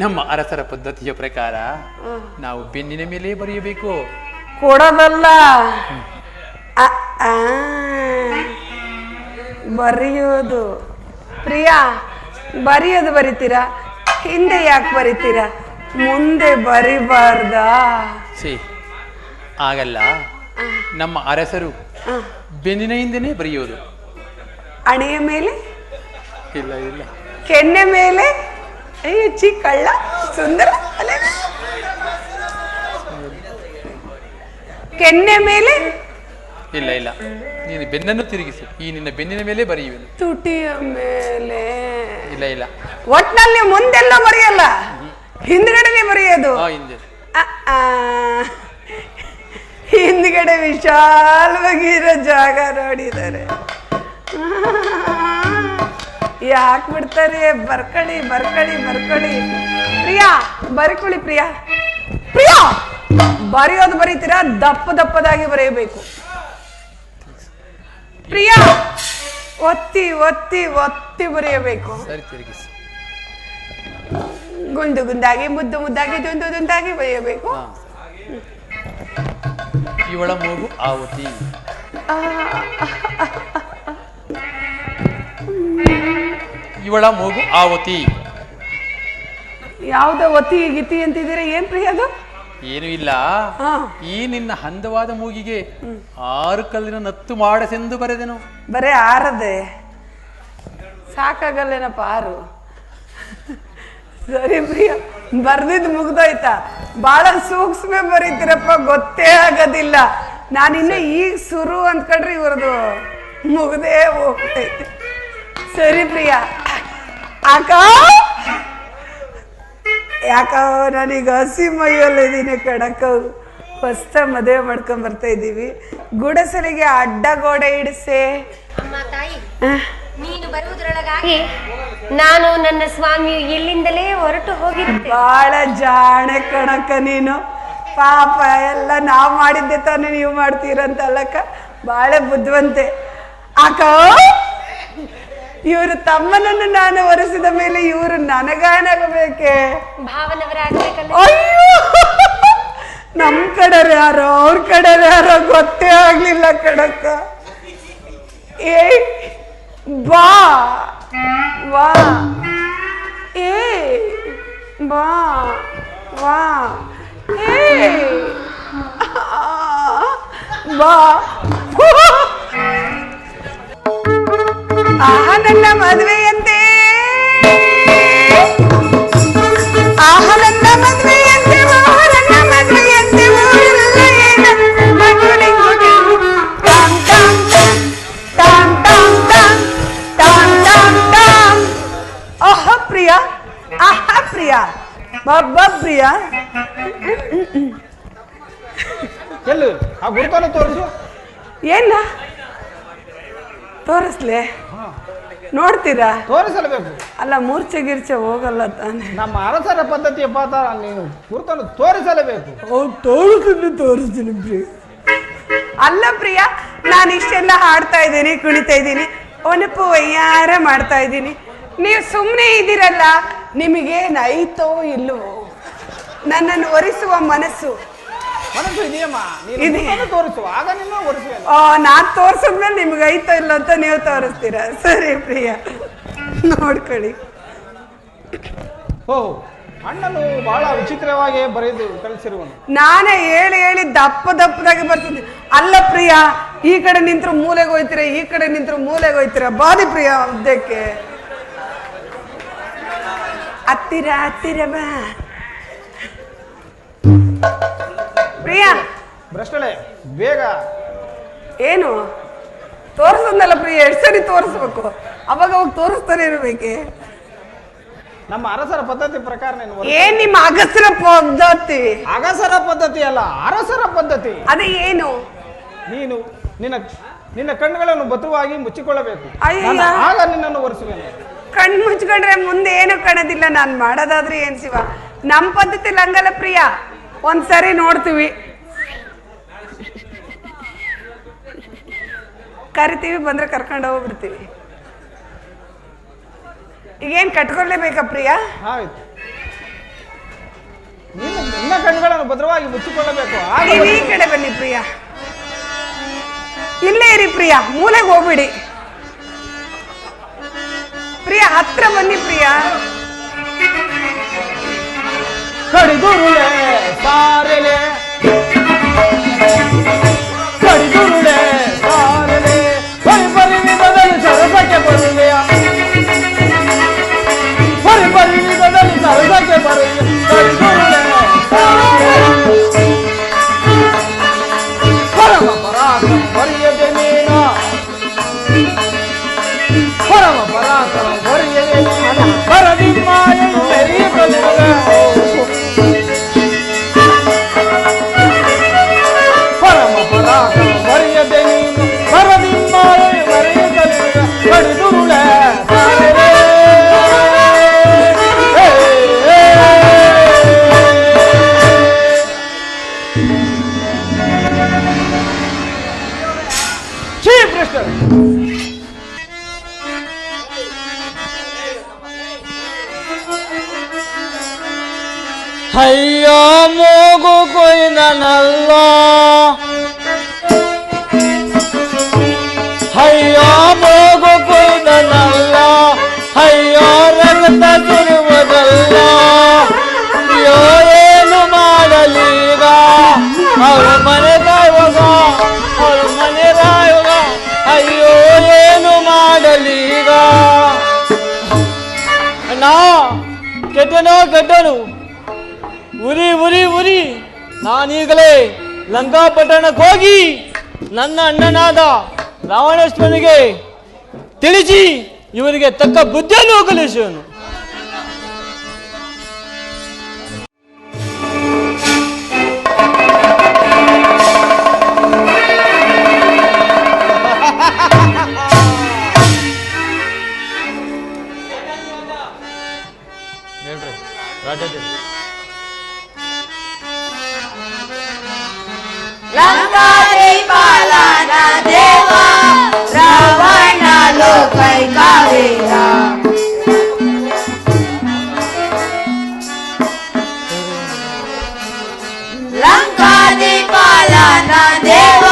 ನಮ್ಮ ಅರಸರ ಪದ್ಧತಿಯ ಪ್ರಕಾರ ನಾವು ಬೆನ್ನಿನ ಮೇಲೆ ಬರೆಯಬೇಕು. ಕೊಡೋದಲ್ಲ, ಬರೆಯೋದು. ಪ್ರಿಯಾ, ಬರೆಯೋದು ಬರಿತೀರಾ, ಹಿಂದೆ ಯಾಕೆ ಬರಿತೀರಾ? ಮುಂದೆ ಬರಿಬಾರ್ದಾ? ಆಗಲ್ಲ. ನಮ್ಮ ಅರಸರು ಬೆನ್ನಿನ ಹಿಂದೆನೇ ಬರೆಯೋದು. ಹಣೆಯ ಮೇಲೆ? ಇಲ್ಲ ಇಲ್ಲ. ಕೆನ್ನೆ ಮೇಲೆ? ಅಯ್ಯೋ ಕಳ್ಳ ಸುಂದರ. ಕೆನ್ನೆ ಮೇಲೆ? ಇಲ್ಲ ಇಲ್ಲ, ನೀನು ಬೆನ್ನನ್ನು ತಿರುಗಿಸು. ಈ ನಿನ್ನ ಬೆನ್ನಿನ ಮೇಲೆ ಬರೆಯುವೆನು. ತುಟಿಯ ಮೇಲೆ? ಇಲ್ಲ ಇಲ್ಲ. ಒಟ್ನಲ್ಲಿ ಮುಂದೆಲ್ಲ ಬರೆಯಲ್ಲ, ಹಿಂದ್ಗಡೆನೆ ಬರೆಯೋದು. ಹಿಂದೆ. ಹಿಂದ್ಗಡೆ ವಿಶಾಲವಾಗಿರೋ ಜಾಗ ನೋಡಿದ್ದಾರೆ. ಯಾಕೆ ಬಿಡ್ತಾರೆ? ಬರ್ಕಳಿ ಬರ್ಕಳಿ ಬರ್ಕಳಿ. ಪ್ರಿಯಾ ಬರ್ಕೊಳ್ಳಿ. ಪ್ರಿಯಾ ಪ್ರಿಯಾ ಬರೆಯೋದು ಬರೀತೀರಾ? ದಪ್ಪ ದಪ್ಪದಾಗಿ ಬರೆಯಬೇಕು. ಪ್ರಿಯಾ ಒತ್ತಿ ಒತ್ತಿ ಒತ್ತಿ ಬರೆಯಬೇಕು. ಸರಿ, ತಿರುಗಿಸು. ಗುಂಡು ಗುಂದಾಗಿ ಮುದ್ದು ಮುದ್ದಾಗಿ ದುಂದು ದುಂದಾಗಿ ಬರೆಯಬೇಕು. ಇವಳ ಮೂಗು ಆವತಿ. ಇವಳ ಮೂಗು ಆವತಿ. ಯಾವ್ದ ಒತ್ತಿ ಗಿತಿ ಅಂತಿದ್ದೀರಾ? ಏನ್ ಪ್ರಿಯ ಅದು? ಏನು ಇಲ್ಲ, ಈ ನಿನ್ನ ಹಂದವಾದ ಮೂಗಿಗೆ 6 ಕಲ್ಲಿನ ನತ್ತು ಮಾಡಸೆಂದು ಬರೆದೆನು. ಬರೇ ಆರದೆ ಸಾಕಾಗಲ್ಲೇನಪ್ಪ 6? ಸರಿ ಪ್ರಿಯ, ಬರ್ದಿದ್ದು ಮುಗ್ದೋಯ್ತಾ? ಬಹಳ ಸೂಕ್ಷ್ಮ ಬರೀತೀರಪ್ಪ, ಗೊತ್ತೇ ಆಗೋದಿಲ್ಲ. ನಾನಿನ್ನ ಈಗ ಶುರು ಅಂದ್ಕೊಂಡ್ರೆ ಇವ್ರದು ಮುಗ್ದೇ ಹೋಗ್ತೈತೆ. ಸರಿ ಪ್ರಿಯ. ಯಾಕ ನಾನೀಗ ಹಸಿ ಮೈಯಲ್ಲಿದ್ದೀನಿ ಕಡಕ. ಹೊಸ್ತ ಮದುವೆ ಮಾಡ್ಕೊಂಡ್ ಬರ್ತಾ ಇದ್ದೀವಿ. ಗುಡಸಲಿಗೆ ಅಡ್ಡ ಗೋಡೆ ಇಡಿಸೆ. ಅಮ್ಮ ತಾಯಿ, ನೀನು ಬರುವುದರೊಳಗಾಗಿ ನಾನು ನನ್ನ ಸ್ವಾಮಿಯು ಇಲ್ಲಿಂದಲೇ ಹೊರಟು ಹೋಗಿದ್ದೆ. ಬಾಳ ಜಾಣೆ ಕಣಕ ನೀನು. ಪಾಪ ಎಲ್ಲ ನಾವ್ ಮಾಡಿದ್ದೆ ತಾನೇ ನೀವು ಮಾಡ್ತೀರಂತಲ್ಲಕ್ಕ. ಬಾಳ ಬುದ್ಧಿವಂತೆ. ಇವರು ತಮ್ಮನನ್ನು ನಾನು ಒರೆಸಿದ ಮೇಲೆ ಇವರು ನನಗಾನಾಗಬೇಕೆ? ಭಾವನವರಾಗಬೇಕಲ್ಲ. ಅಯ್ಯೋ, ನಮ್ ಕಡೆಯವ್ರು ಯಾರೋ ಅವ್ರ ಕಡೆಯವ್ರು ಯಾರೋ ಗೊತ್ತೇ ಆಗ್ಲಿಲ್ಲ ಕಣಕ್ಕ. ಏ ಬಾ ವಾ, ಏ ಬಾ ವಾ, ಏ ಬಾ. ಆಹ ನನ್ನ ಮದುವೆಯಂತೆ, ಆಹ ನನ್ನ ಮದುವೆಯಂತೆ, ನನ್ನ ಮದುವೆಯಂತೆ. ಆಹ ಪ್ರಿಯ, ಆಹ ಪ್ರಿಯ, ಬಬ್ಬ ಪ್ರಿಯ. ಎಲ್ಲಿ ಆ ಗುರುತನ ತೋರಿಸು. ಏನ ತೋರಿಸ್ಲೆ? ನೋಡ್ತೀರಾ? ತೋರಿಸಲೇಬೇಕು. ಅಲ್ಲ, ಮೂರ್ಛೆ ಗಿರ್ಚೆ ಹೋಗಲ್ಲ ತಾನೆ. ನಮ್ಮ ಅರಸರ ಪದ್ಧತಿಯ ಪಾತ್ರ ನೀವು ಗುರುತನ್ನು ತೋರಿಸಲೇಬೇಕು. ತೋರಿಸ್ತೀನಿ ಪ್ರಿಯ. ಅಲ್ಲ ಪ್ರಿಯ, ನಾನು ಇಷ್ಟೆಲ್ಲ ಹಾಡ್ತಾ ಇದ್ದೀನಿ, ಕುಣಿತಾ ಇದ್ದೀನಿ, ಒನಪು ವಯ್ಯಾರ ಮಾಡ್ತಾ ಇದ್ದೀನಿ. ನೀವು ಸುಮ್ಮನೆ ಇದ್ದೀರಲ್ಲ, ನಿಮಗೇನಾಯ್ತೋ ಇಲ್ಲವೋ? ನನ್ನನ್ನು ಒರೆಸುವ ಮನಸ್ಸು ಇದೆಯಮ್ಮ, ನೀನು ತೋರಿಸು, ಆಗ ನಿನ್ನ ಒರೆಸುವೆ. ನಾನ್ ತೋರ್ಸದ್ಮೇಲೆ ನಿಮ್ಗೆ ಐತೋ ಇಲ್ಲ ಅಂತ ನೀವು ತೋರಿಸ್ತೀರಾ? ಸರಿ ಪ್ರಿಯ, ನೋಡ್ಕೊಳ್ಳಿ. ಓಹ್, ಅಣ್ಣನು ಬಹಳ ವಿಚಿತ್ರವಾಗಿ ಬರೆದು ಕಳಿಸಿರುವನು. ನಾನೇ ಹೇಳಿ ಹೇಳಿ ದಪ್ಪ ದಪ್ಪದಾಗಿ ಬರ್ತಿದ್ದೆ. ಅಲ್ಲ ಪ್ರಿಯ, ಈ ಕಡೆ ನಿಂತ್ರು ಮೂಲೆಗೆ ಹೋಯ್ತೀರ, ಈ ಕಡೆ ನಿಂತ್ರು ಮೂಲೆಗೆ ಹೋಯ್ತೀರ. ಬಾದಿ ಪ್ರಿಯ, ಉದ್ದಕ್ಕೆ ಹತ್ತಿರ ಹತ್ತಿರ ಬಾ ಪ್ರಿಯ. ಭ್ರಷ್ಟಳೆ, ಬೇಗ. ಏನು ತೋರಿಸೋದಲ್ಲ ಪ್ರಿಯ, ಎಷ್ಟು ಸರಿ ತೋರಿಸ್ಬೇಕು? ಅವಾಗ ಅವಾಗ ತೋರಿಸ್ತಾನೆ ಇರ್ಬೇಕೆ? ನಮ್ಮ ಅರಸರ ಪದ್ಧತಿ ಪ್ರಕಾರ ಏನ್ ನಿಮ್ಮ ಅಗಸರ ಪದ್ಧತಿ? ಅಗಸರ ಪದ್ಧತಿ ಅಲ್ಲ, ಅರಸರ ಪದ್ಧತಿ. ಅದೇ ಏನು? ನೀನು ನಿನ್ನ ನಿನ್ನ ಕಣ್ಣುಗಳನ್ನು ಭದ್ರವಾಗಿ ಮುಚ್ಚಿಕೊಳ್ಳಬೇಕು, ಆಗ ನಿನ್ನನ್ನು ಒರೆಸುವೆನು. ಕಣ್ಣು ಮುಚ್ಕೊಂಡ್ರೆ ಮುಂದೆ ಏನು ಕಾಣೋದಿಲ್ಲ. ನಾನು ಮಾಡೋದಾದ್ರೆ ಏನ್ ಶಿವ, ನಮ್ಮ ಪದ್ಧತಿ ಹಂಗಲ್ಲ ಪ್ರಿಯ. ಒಂದ್ಸರಿ ನೋಡ್ತೀವಿ, ಕರಿತೀವಿ, ಬಂದ್ರೆ ಕರ್ಕೊಂಡು ಹೋಗ್ಬಿಡ್ತೀವಿ. ಈಗೇನ್ ಕಟ್ಕೊಳ್ಳೇಬೇಕಾ ಪ್ರಿಯ? ಆಯ್ತು, ನಿನ್ನ ಕಣ್ಣುಗಳನ್ನು ಭದ್ರವಾಗಿ ಮುಚ್ಚಿಕೊಳ್ಳಬೇಕು. ನೀವು ಈ ಕಡೆ ಬನ್ನಿ ಪ್ರಿಯ, ಇಲ್ಲೇ ಇರಿ ಪ್ರಿಯ, ಮೂಲೆಗೆ ಹೋಗ್ಬಿಡಿ ಪ್ರಿಯ, ಹತ್ರ ಬನ್ನಿ ಪ್ರಿಯ. ಕಡಿದುರುಳೆ ಸಾರೆಲೆ, ಕಡಿದುರುಳೆ ಸಾರೆಲೆ, ಬರದಿಂಬಾಳೆ ಮರೆಯುತ್ತಲಿರುವ ಕಡಿದುರುಳೆ ಸಾರದೆ. ಶ್ರೀಕೃಷ್ಣರು ಅಯ್ಯೋ ಮೂಗು ಕೊಯ್ದನಲ್ಲ, ಅಯ್ಯೋ ಮೂಗು ಕೊಯ್ದನಲ್ಲ, ಅಯ್ಯೋ ರಕ್ತ ಸುರಿಯುವುದಲ್ಲ, ಅಯ್ಯೋ ಏನು ಮಾಡಲೀಗ ಅವ್ರ ಮನೆ ಕಾಯುವಾಗ, ಅವ್ರ ಮನೆ ಕಾಯುವಾಗ, ಅಯ್ಯೋ ಏನು ಮಾಡಲೀಗ. ಅಣ್ಣ ಕೆಟ್ಟನು ಉರಿ ಉರಿ ಉರಿ, ನಾನೀಗಲೇ ಲಂಕಾಪಟ್ಟಣಕ್ಕೆ ಹೋಗಿ ನನ್ನ ಅಣ್ಣನಾದ ರಾವಣೇಶ್ವರನಿಗೆ ತಿಳಿಸಿ ಇವರಿಗೆ ತಕ್ಕ ಬುದ್ಧಿಯನ್ನು ಕಲಿಸುವನು. ಹೇಳ್ರಿ ರಾಜಾದೇವಿ. ಲಂಕಾಧಿಪಾಲನ ದೇವ ರಾವಣ ಲೋಕೈ ಕಾವೇರ. ಲಂಕಾಧಿಪಾಲನ ದೇವ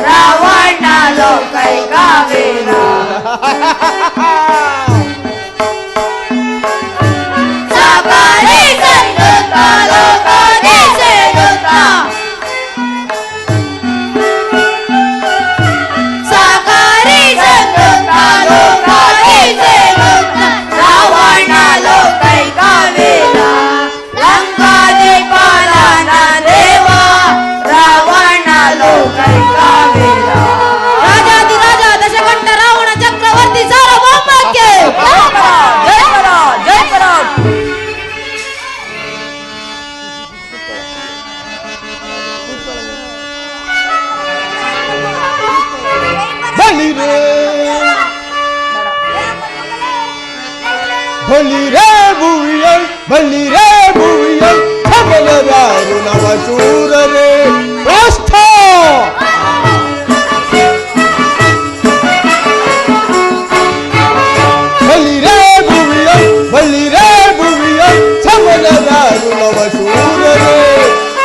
ರಾವಣ ಲೋಕೈ ಕಾವೇರ. ಸಾಕಾರಿ ಸಂಯುಕ್ತ ಲೋಕಾದಿ ಸೇಯುತ್ತ, ಸಾಕಾರಿ ಸಂಯುಕ್ತ ಲೋಕಾದಿ ಸೇಯುತ್ತ, ರಾವಣ ಲೋಕೈ ಕಾವೇರ. ಲಂಕಾಧಿಪಾಲನ ದೇವ ರಾವಣ ಲೋಕೈ ಕಾವೇರ. ರಾಜಾಧಿರಾಜ ದಶಕಂಠ ರಾವಣ ಚಕ್ರವರ್ತಿ ಸಾರ್ವಭೌಮಕ್ಕೆ ಜಯಕರ ಜಯಕರ. ಬಲಿರೇ ಬಲಿರೇ ಭುವಿಯಲ್, ಬಲಿರೇ ಭುವಿಯಲ್, ಕಮಲರಾರು ನವ ಶೂರರೇ ಪ್ರಸ್ಥ. ಬಲಿರೇ ಭುವಿಯಲ್, ಬಲಿರೇ ಭುವಿಯಲ್, ಕಮಲರಾರು ನವ ಶೂರರೇ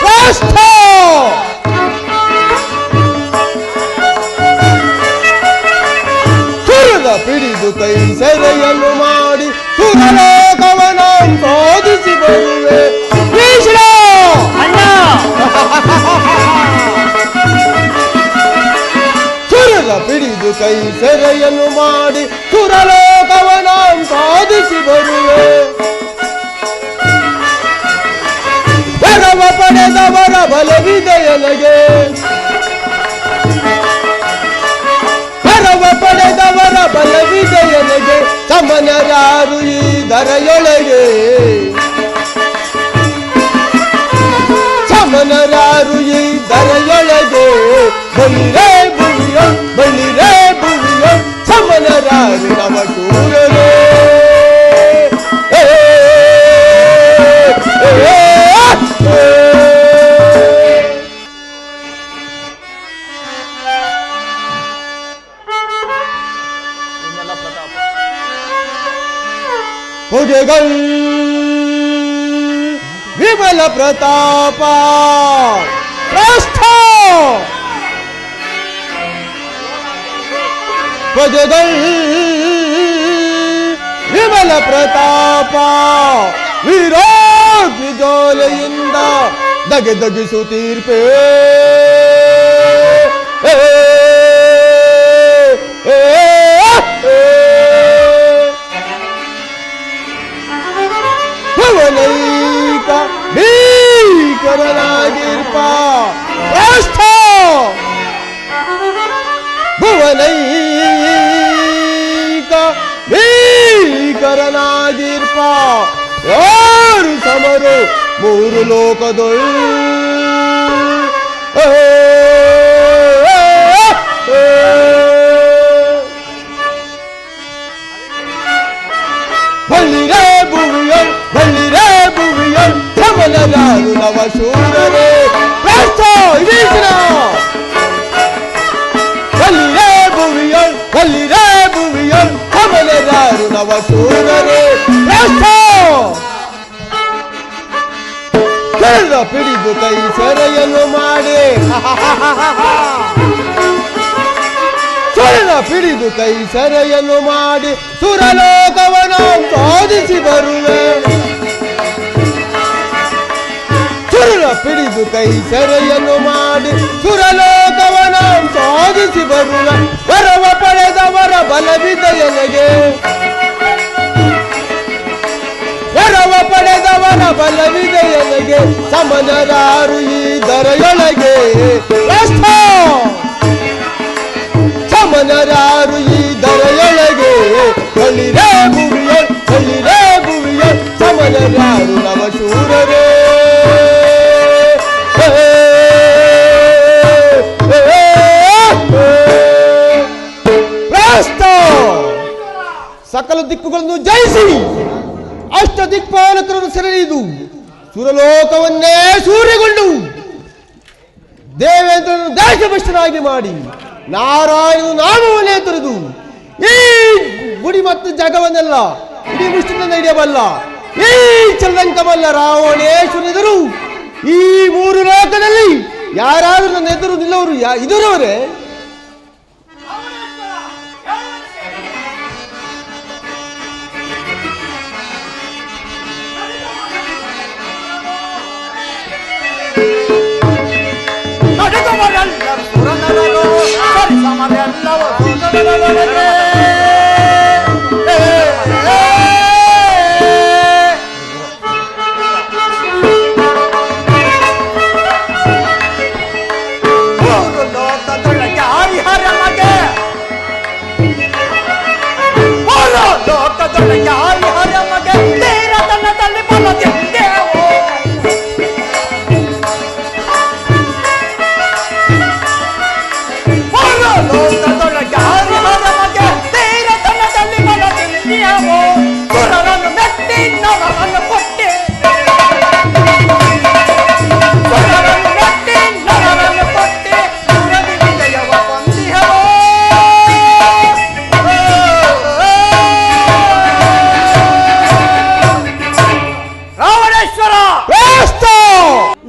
ಪ್ರಸ್ಥ. ಪಿಡಿದು ಕೈ ಸೆರೆಯನ್ನು ಮಾಡಿ ಸುರಲೋಕವನ ಶೋಧಿಸಿ ಬರುವೆ. ಸುರಲ ಪಿಡಿದು ಕೈ ಸೆರೆಯನ್ನು ಮಾಡಿ ಸುರಲೋಕವನ ಶೋಧಿಸಿ ಬರುವೆ. ವರವ ಪಡೆದವರ ಬಲವಿದೆಯನಗೆ, ವರವ ಪಡೆದವರ ಬಲವಿದೆಯನಗೆ, ಸಮನರಾರು ಈ ಧರೆಯೊಳಗೆ, ಸಮನರಾರು ಈ ಧರೆಯೊಳಗೆ. ಬಲಿರೇ ಭುವಿಯ, ಬಲಿರೇ ಭುವಿಯ, ಸಮನರಾರು ನವ ಶೂರರೇ. ಭುಜಗಲ್ ವಿಮಲ ಪ್ರತಾಪ ಪ್ರಸ್ಥ. ಭುಜಗಲ್ ವಿಮಲ ಪ್ರತಾಪ ವೀರಾಗ್ನಿ ಜ್ವಾಲೆಯಿಂದ ದಗೆದಗಿಸುತ್ತೀರ್ಪೇ. ಭುವನೈಕ ಭೀಕರನಾಗಿರ್ಪ ಪ್ರಸ್ಥ. ಭುವನೈಕ ಭೀಕರನಾಗಿರ್ಪ ಯಾರು ಸಮರು ಮೂರು ಲೋಕದೊಳ್. ಬಲ್ಲಿರೇ ಭುವಿಯಲ್ ಬಲ್ಲಿರೇ ಭುವಿಯಲ್ ಸಮಲರಾರು ನವ ಶೂರರೇ ಬಲ್ಲಿರೇ ಭುವಿಯಲ್ ಬಲ್ಲಿರೇ ಭುವಿಯಲ್ ಸಮಲರಾರು ನವ ಶೂರರೇ ಕಳ್ಳ ಪಿಡಿದು ಕೈ ಸೆರೆಯನ್ನು ಮಾಡಿ ಸುರನ ಪಿಡಿದು ಕೈ ಸೆರೆಯನ್ನು ಮಾಡಿ ಸುರಲೋಕವನ ಸಾಧಿಸಿ ಬರುವೆ ಸುರನ ಪಿಡಿದು ಕೈ ಸೆರೆಯನ್ನು ಮಾಡಿ ಸುರಲೋಕವನ ಸಾಧಿಸಿ ಬರುವೆ ವರವ ಪಡೆದವರ ಬಲವಿದೆ ಎನಗೆ ವರವ ಪಡೆದವರ ಬಲವಿದೆ ಎನಗೆ ಸಮನರಾರು ಈ ದರೆಯೊಳಗೆ ಸಮನರಾರು ಈ ದರೆಯೊಳಗೆ ಬಲ್ಲಿರೇ ಭುವಿಯಲ್ ಬಲ್ಲಿರೇ ಭುವಿಯಲ್ ಸಮನರಾರು ನವ ಶೂರರೇ ಸಕಲ ದಿಕ್ಕುಗಳನ್ನು ಜಯಿಸಿ ಅಷ್ಟ ದಿಕ್ಪಾಲಕರನ್ನು ಸೆರೆಹಿಡಿದು ಸುರಲೋಕವನ್ನೇ ಸೂರ್ಯಗೊಂಡು ದೇವೇಂದ್ರನು ದೇಶಭ್ರಷ್ಟನಾಗಿ ಮಾಡಿ ನಾರಾಯಣನು ನಾಮವನ್ನೇ ತೊರೆದು ಈ ಗುಡಿ ಮತ್ತು ಜಗವನ್ನೆಲ್ಲ ಇಡೀ ಮುಷ್ಟಿನಿಂದ ಹಿಡಿಯಬಲ್ಲ ಈ ಚಲಂಕಬಲ್ಲ ರಾವಣೇಶ್ವರನೆದುರು ಈ ಮೂರು ಲೋಕದಲ್ಲಿ ಯಾರಾದರೂ ನನ್ನ ಎದುರು ನಿಲ್ಲವರು ಇದರವರೇ?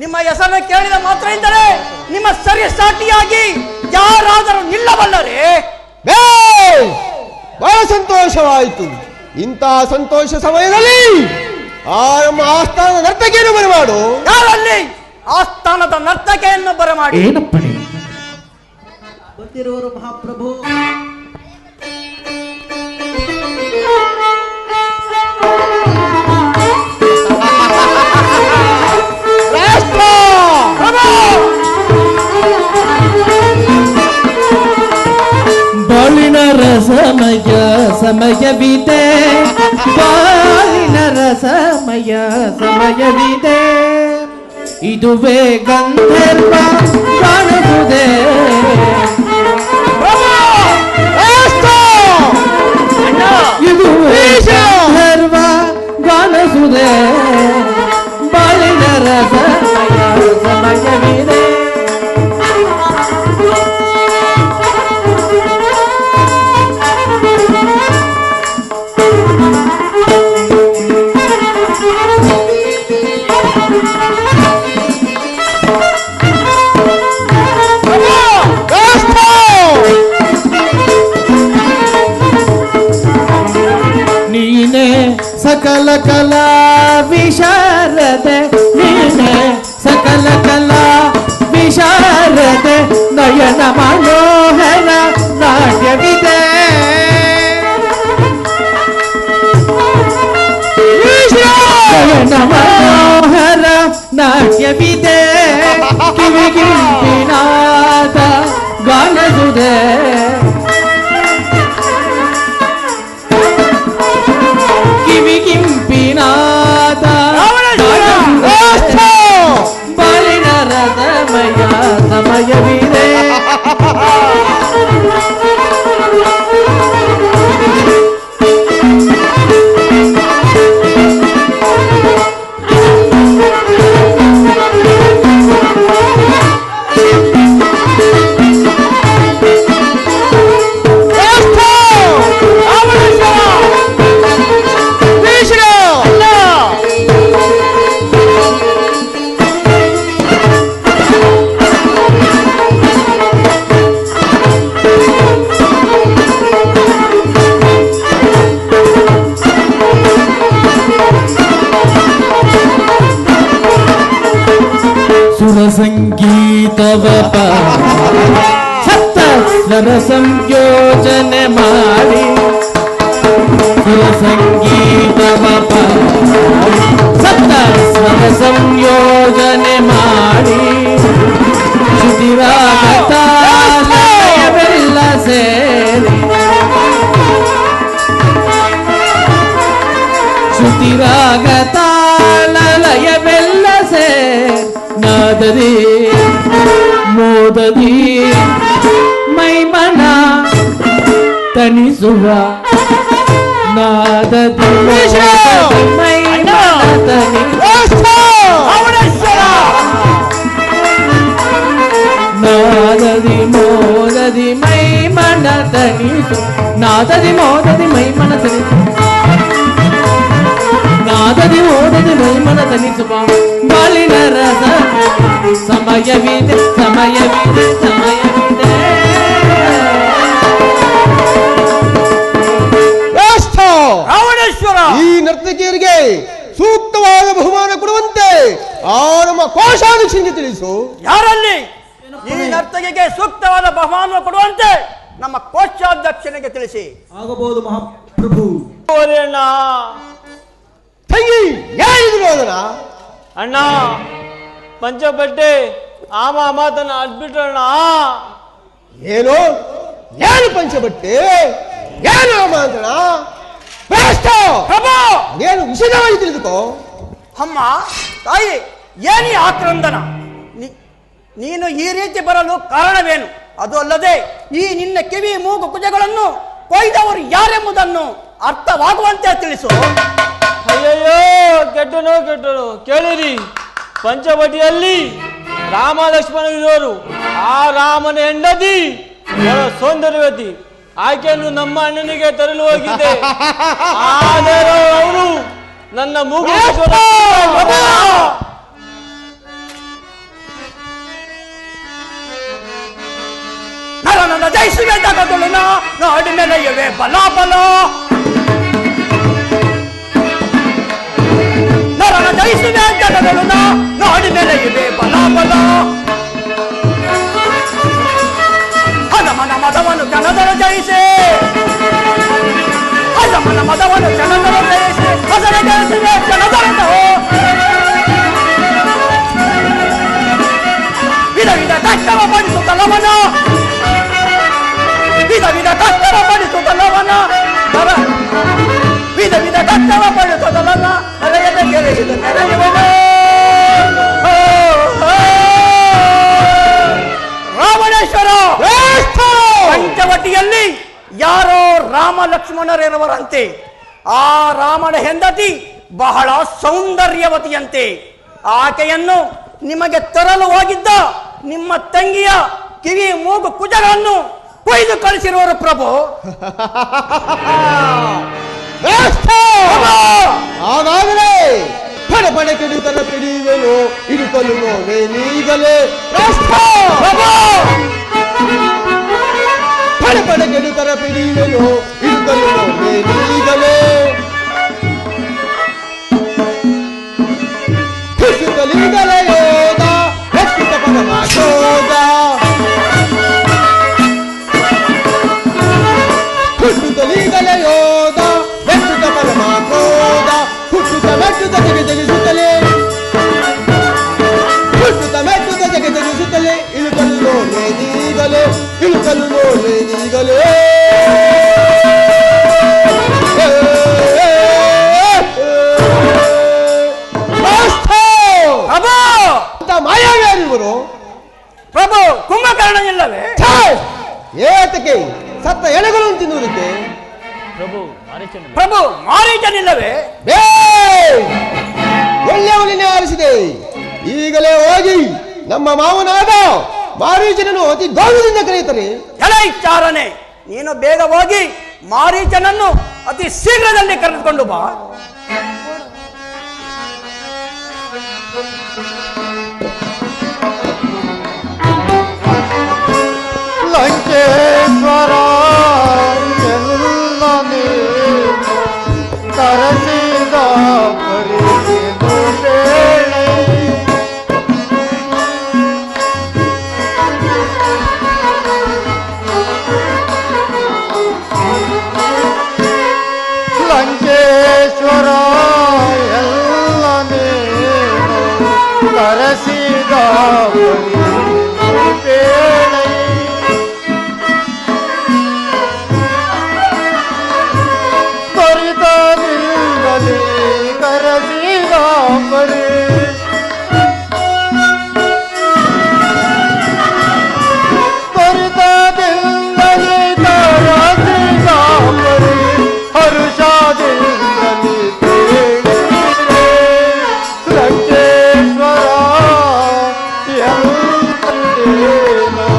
ನಿಮ್ಮ ಹೆಸರನ್ನು ಕೇಳಿದ ಮಾತ್ರದಿಂದಲೇ ನಿಮ್ಮ ಸರಿ ಸಾಟಿಯಾಗಿ ಯಾರಾದರೂ ನಿಲ್ಲಬಲ್ಲರೇ? ಬಹಳ ಸಂತೋಷವಾಯಿತು. ಇಂತಹ ಸಂತೋಷ ಸಮಯದಲ್ಲಿ ನಮ್ಮ ಆಸ್ಥಾನದ ನರ್ತಕಿಯನ್ನು ಬರಮಾಡು. ಯಾರಲ್ಲಿ ಆಸ್ಥಾನದ ನರ್ತಕಿಯನ್ನು ಬರಮಾಡಿ? ಏನಪ್ಪಣೆ ಬಂದಿರುವರು ಮಹಾಪ್ರಭು. ಬಾಳಿನ ರಸಮಯ ಸಮಯವಿದೆ, ಬಾಳಿನ ರಸಮಯ ಸಮಯವಿದೆ, ಇದುವೇ ಗಂಧರ್ವ ಕಾಣುವುದೇ, ಇದುವೇ ಗಂಧರ್ವ ಕಾಣಿಸುವುದೇ, ಬಾಳಿನ ರಸಮಯ ಸಮಯವಿದೆ. ನೀನೆ ಸಕಲ ಕಲಾ ವಿಶಾರದೆ, ನೀನೆ ಸಕಲ ಕಲಾ ವಿಶಾರದೆ, ನಯನ ಮನೋಹರ ನಾಟ್ಯವಿದೆ, ನಯನ ಮನೋಹರ ನಾಟ್ಯವಿದೆ, ಕಿವಿಗಿಂಪಿನಾದ ಗಾನಸುದೆ, ಕಿವಿಗಿಂಪಿನಾದ ಬಾಳಿನ ರಸಮಯ ಸಮಯವಿದೆ. ತವ ಸಪ್ತ ಸ್ವರ ಸಂಯೋಜನೆ ಮಾಡಿ ಸುರ ಸಂಗೀತವ ಸಪ್ತ ಸ್ವರ ಸಂಯೋಜನೆ ಮಾಡಿ ಶ್ರುತಿರಾಗ ತಾಳವೆಲ್ಲ ಸೇರಿ ಶ್ರುತಿರಾಗ ತಾಳಲಯವೆಲ್ಲ ಸೇರಿ ನಾದದಿ ಮೋದದಿ ಮೈಮನ ತನಿಸುವ ನಾದದಿ ಮೈಮನ ನಾದದಿ ಮೋದದಿ ಮೈಮನ ತನಿಸು ನಾದದಿ ಮೋದದಿ ಮೈಮನ ತನಿಸು ನಾದದಿ ಮೋದದಿ ಮೈಮನ ತನಿಸುವ ಬಾಳಿನ ರಸ ಸಮಯವಿದೆ ಸಮಯವಿದೆ ಸಮಯವಿದೆ. ರಾವಣೇಶ್ವರ, ಈ ನರ್ತಕಿಯರಿಗೆ ಸೂಕ್ತವಾದ ಬಹುಮಾನ ಕೊಡುವಂತೆ ಆ ನಮ್ಮ ಕೋಶಾಧ್ಯಕ್ಷನಿಗೆ ತಿಳಿಸು. ಯಾರಲ್ಲಿ ಈ ನರ್ತಕಿಗೆ ಸೂಕ್ತವಾದ ಬಹುಮಾನ ಕೊಡುವಂತೆ ನಮ್ಮ ಕೋಶಾಧ್ಯಕ್ಷನಿಗೆ ತಿಳಿಸಿ. ಆಗಬಹುದು ಮಹಾಪ್ರಭು. ಅಣ್ಣ ತಂಗಿ ಯಾರಿದ್ರು ಅದನ್ನ? ಅಣ್ಣ ಪಂಚಬಟ್ಟೆ ಆಮ ಮಾತನ್ನ ಅಡ್ಬಿಟ್ರಣ್ಣ. ಏನು ಏನು ಪಂಚಬಟ್ಟೆ ಏನು ಮಾತನ ಏನು ವಿಷಯವಾಗಿ ತಿಳಿದುಕೋ. ಅಮ್ಮ ತಾಯಿ, ಏನಿ ಆಕ್ರಂದನ? ನೀನು ಈ ರೀತಿ ಬರಲು ಕಾರಣವೇನು? ಅದು ಅಲ್ಲದೆ ಈ ನಿನ್ನ ಕಿವಿ ಮೂಗು ಕುಜಗಳನ್ನು ಕೊಯ್ದವರು ಯಾರೆಂಬುದನ್ನು ಅರ್ಥವಾಗುವಂತೆ ತಿಳಿಸು. ಅಯ್ಯಯ್ಯೋ, ಕೆಟ್ಟನು ಕೆಟ್ಟನು. ಕೇಳಿರಿ, ಪಂಚವಟಿಯಲ್ಲಿ ರಾಮ ಲಕ್ಷ್ಮಣ ಇರೋರು. ಆ ರಾಮನ ಹೆಂಡತಿ ಸೌಂದರ್ಯವತಿ. ಆಕೆಯನ್ನು ನಮ್ಮ ಅಣ್ಣನಿಗೆ ತರಲು ಹೋಗಿದ್ದೆ. ಆದರೆ ಅವರು ನನ್ನ ಮೂಗು ನನ್ನ ಜಯಿಸುವೆ ತಗದುಳುನ ನಾಡಿ ನೆನೆಯುವೆ ಬಲ ಬಲ. ನರನ ಜಯಿಸುವೆ ತಗದುಳುನ ನಾಡಿ ನೆನೆಯುವೆ ಬಲ ಬಲ. ಹದಮನ ಮದವನ್ನು ಜನದರ ಜಯಿಸೆ, ಹದಮನ ಮದವನ್ನು ಜನದರ ಜಯಿಸೆ, ಹಸನ ಜಯಿಸುವೆ ಜನದರದೋ. ವಿಧ ವಿಧ ಕಷ್ಟವ ಪಡಿಸುತ್ತಲವನ, ವಿಧ ವಿಧ ಕಷ್ಟವ ಪಡಿಸುತ್ತಲವನ, ವಿಧ ವಿಧ ಕಷ್ಟವ ಪಡಿಸುತ್ತಲವನ, ಹರೆಯದ ಗೆರೆಯಿದ ನೆರೆಯುವನು. ರಾವಣೇಶ್ವರ, ಪಂಚವಟಿಯಲ್ಲಿ ಯಾರೋ ರಾಮ ಲಕ್ಷ್ಮಣರಿರುವರಂತೆ. ಆ ರಾಮನ ಹೆಂಡತಿ ಬಹಳ ಸೌಂದರ್ಯವತಿಯಂತೆ. ಆಕೆಯನ್ನು ನಿಮಗೆ ತರಲು ಹೋಗಿದ್ದ ನಿಮ್ಮ ತಂಗಿಯ ಕಿವಿ ಮೂಗು ಕುಜಗಳನ್ನು ಕೊಯ್ದು ಕಳಿಸಿರುವರು ಪ್ರಭು. ಹಾಗಾದರೆ ಪಡ ಪಡ ಕೆಡುಕನ ಪಿಡಿಯುವೆನು ಇಡುಕಲು ನೋವೆ ನೀಗಲೇ. ಪಡ ಪಡ ಕೆಡುಕನ ಪಿಡಿಯುವೆನು ಇಡುಕಲು ನೋವೆ ನೀಗಲೇ. ಕುಸುಕಲಿಗಲ ಯೋಗ ಹೆಚ್ಚಿತ ಪರಮಾಶೋಗ, ಕುಸುಕಲಿಗಲ ಯೋಗ ಹೆಚ್ಚಿತ ಪರಮಾಶೋಗ. ಹುಟ್ಟುತ್ತ ಮೆಟ್ಟುತ್ತ ಜಗೆ ಜಗಿಸುತ್ತಲೇ, ಹುಟ್ಟುತ್ತ ಮೆಟ್ಟುತ್ತ ಜಗೆ ಜಗಿಸುತ್ತಲೇ. ಇಳುಕಲು ನೋವೆ ನೀಗಲೇ, ಇಳುಕಲು ನೋವೆ ನೀಗಲೇ. ಮಾಯಾವ್ಯಾರಿವರು ಪ್ರಭು, ಕುಂಭಕರ್ಣ ಇಲ್ಲವೇ? ಏತಕ್ಕೆ ಸತ್ತ ಎಲೆಗಳನ್ನು ತಿನ್ನುವುದಕ್ಕೆ? ಪ್ರಭು, ಮಾರೀಚನಿಲ್ಲವೇ? ಒಳ್ಳೆಯವನನ್ನೇ ಆರಿಸಿದೆ. ಈಗಲೇ ಹೋಗಿ ನಮ್ಮ ಮಾವನಾದ ಮಾರೀಚನನ್ನು ಅತಿ ಗೌರವದಿಂದ ಕರೆಯುತ್ತಾರೆ. ಎಲೈ ಚಾರನೆ, ನೀನು ಬೇಗ ಹೋಗಿ ಮಾರೀಚನನ್ನು ಅತಿ ಶೀಘ್ರದಲ್ಲಿ ಕರೆದುಕೊಂಡು ಬಾ. ಲಂಕೇಶ್ವರ ತರಸಿದ ತ್ವರಿತದಿಂದಲೇ ಕರೆಸಿದ ಪರಿ ತ್ವರಿತದಿಂದಲೇ ಕರೆಸಿದ ಪರಿ ಹರುಷದಿಂದಲೇ ಕೇಳಿರೆ ಲಂಕೇಶ್ವರ ಎಂದೇನೋ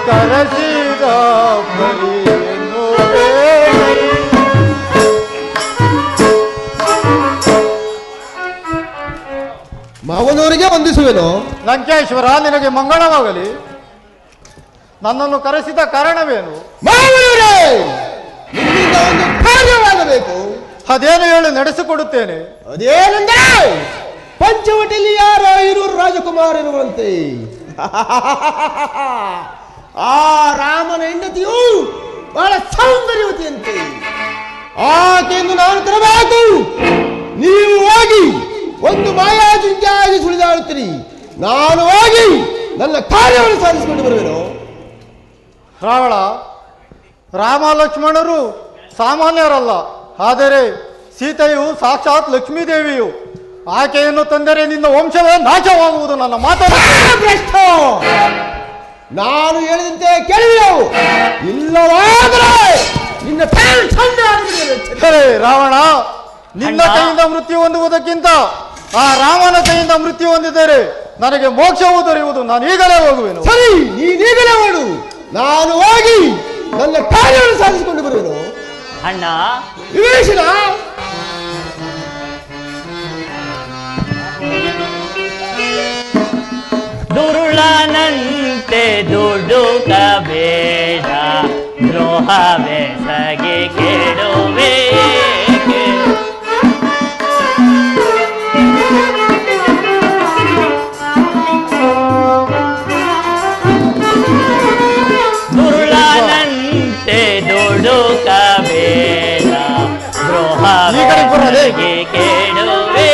ಕರೆಸಿದ ಪರಿಯನ್ನು ಬೇಡಿ. ಮಾವನವರಿಗೆ ವಂದಿಸುವೆನು. ಲಂಕೇಶ್ವರ ನಿನಗೆ ಮಂಗಳವಾಗಲಿ. ನನ್ನನ್ನು ಕರೆಸಿದ ಕಾರಣವೇನು? ಮಾವನವರೇ, ನಿಮ್ಮಿಂದ ಒಂದು ಕಾರ್ಯವಾಗಬೇಕು. ಅದೇನು ಹೇಳಿ ನಡೆಸಿಕೊಡುತ್ತೇನೆ. ಅದೇನೆಂದರೆ ಪಂಚವಟಿಯಲ್ಲಿ ಯಾರೋ ಇರುವರು ರಾಜಕುಮಾರರುವಂತೆ ಆ ರಾಮನ ಹೆಂಡತಿಯು ಬಹಳ ಸೌಂದರ್ಯವತಿಯಂತೆ. ಆಕೆಯನ್ನು ನಾನು ತರಬೇಕು. ನೀವು ಹೋಗಿ ಒಂದು ಮಾಯಾಜಿಂಕೆಯಾಗಿ ಸುಳಿದಾಡುತ್ತೀರಿ. ನಾನು ಹೋಗಿ ನನ್ನ ಕಾರ್ಯವನ್ನು ಸಾಧಿಸಿಕೊಂಡು ಬರುವೆನು. ರಾವಣ, ರಾಮ ಲಕ್ಷ್ಮಣರು ಸಾಮಾನ್ಯರಲ್ಲ. ಆದರೆ ಸೀತೆಯು ಸಾಕ್ಷಾತ್ ಲಕ್ಷ್ಮೀದೇವಿಯು. ಆಕೆಯನ್ನು ತಂದರೆ ನಿನ್ನ ವಂಶವೇ ನಾಶವಾಗುವುದು. ನನ್ನ ಮಾತನ್ನು ಭ್ರಷ್ಟ! ನಾನು ಹೇಳಿದಂತೆ ಕೇಳಿದೆವು. ಇಲ್ಲವಾದರೆ ನಿನ್ನ ರಾವಣ, ನಿನ್ನ ಕೈಯಿಂದ ಮೃತ್ಯು ಹೊಂದುವುದಕ್ಕಿಂತ ಆ ರಾಮನ ಕೈಯಿಂದ ಮೃತ್ಯು ಹೊಂದಿದರೆ ನನಗೆ ಮೋಕ್ಷವು ದೊರೆಯುವುದು. ನಾನು ಈಗಲೇ ಹೋಗುವೆನು. ಸರಿ, ನೀನೀಗಲೇ ಮಾಡು. ನಾನು ಹೋಗಿ ನನ್ನ ಕಾರ್ಯವನ್ನು ಸಾಧಿಸಿಕೊಂಡು ಬರುವೆನು. ಅಣ್ಣ ವಿವೇಶನ, ದುರುಳನಂತೆ ದುಡುಕಬೇಡ, ದ್ರೋಹವೆಸಗಿ ಕೆಡುವೆ. ದುರುಳನಂತೆ ದುಡುಕಬೇಡ, ದ್ರೋಹವೆಸಗಿ ಕೆಡುವೆ.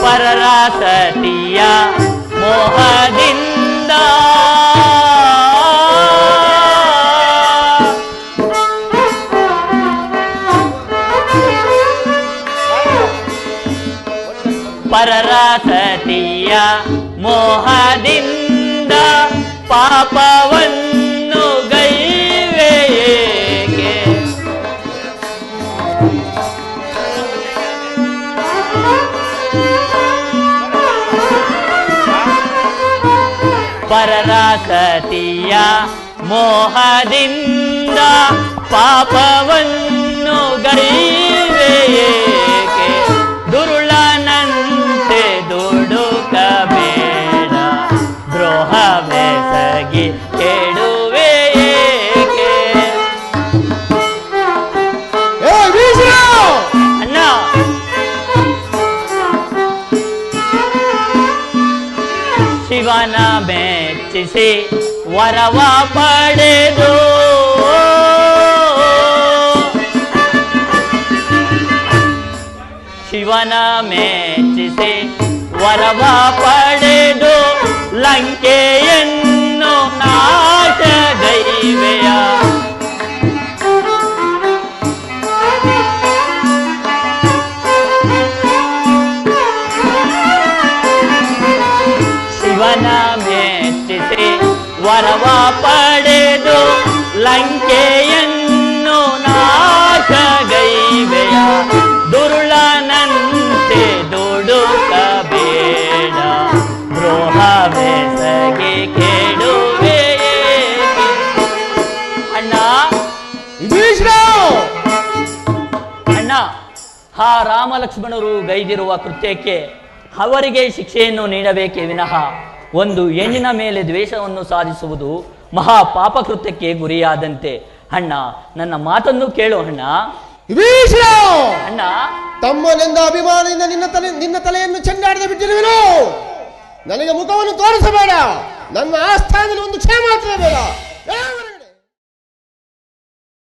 ಪರರ ಸತಿಯ ಮೋಹದಿಂದ ಪರರ ಸತಿಯ ಮೋಹದಿಂದ ಪಾಪವನ್ನು ಗೈವೆಯೇಕೆ. ಪರರ ಸತಿಯ ಮೋಹದಿಂದ ಪಾಪವನ್ನು ಗೈವೆಯೇಕೆ. ದುರುಳನಂತೆ ದುಡುಕಬೇಡ, ದ್ರೋಹವೆಸಗಿ ಕೆಡುವೆಯೇಕೆ. ಅಣ್ಣ, ಶಿವನ ಮೆಚ್ಚಿಸಿ ವರವ ಪಡೆದು ಶಿವನ ಮೆಚ್ಚಿಸಿ ವರವ ಪಡೆದು ಲಂಕೆಯನ್ನು ನಾಶಗೈವೆಯ. ಶಿವನ ಮೆಚ್ಚಿಸಿ ವರವ ಪಡೆದು ಲಂಕೆಯನ್ನು ನಾಶಗೈವೆಯ. ದುರುಳನಂತೆ ದುಡುಕಬೇಡ, ದ್ರೋಹವೆಸಗಿ ಕೆಡುವೆಯೇಕೆ. ಅಣ್ಣ, ಅಣ್ಣ, ಆ ರಾಮ ಲಕ್ಷ್ಮಣರು ಗೈದಿರುವ ಕೃತ್ಯಕ್ಕೆ ಅವರಿಗೆ ಶಿಕ್ಷೆಯನ್ನು ನೀಡಬೇಕೇ ವಿನಃ ಒಂದು ಹೆಣ್ಣಿನ ಮೇಲೆ ದ್ವೇಷವನ್ನು ಸಾಧಿಸುವುದು ಮಹಾ ಪಾಪ ಕೃತ್ಯಕ್ಕೆ ಗುರಿಯಾದಂತೆ. ಅಣ್ಣ, ನನ್ನ ಮಾತನ್ನು ಕೇಳು ಅಣ್ಣ. ಅಣ್ಣ, ತಮ್ಮನೆಂದ ಅಭಿಮಾನದಿಂದ ನಿನ್ನ ತಲೆಯನ್ನು ಚೆಂಡಾಡದೆ ಬಿಟ್ಟಿರುವೆನು. ನನಗೆ ಮುಖವನ್ನು ತೋರಿಸಬೇಡ. ನನ್ನ ಆಸ್ಥಾನದಲ್ಲಿ ಒಂದು ಕ್ಷಯ ಮಾತ್ರ ಬೇಡ.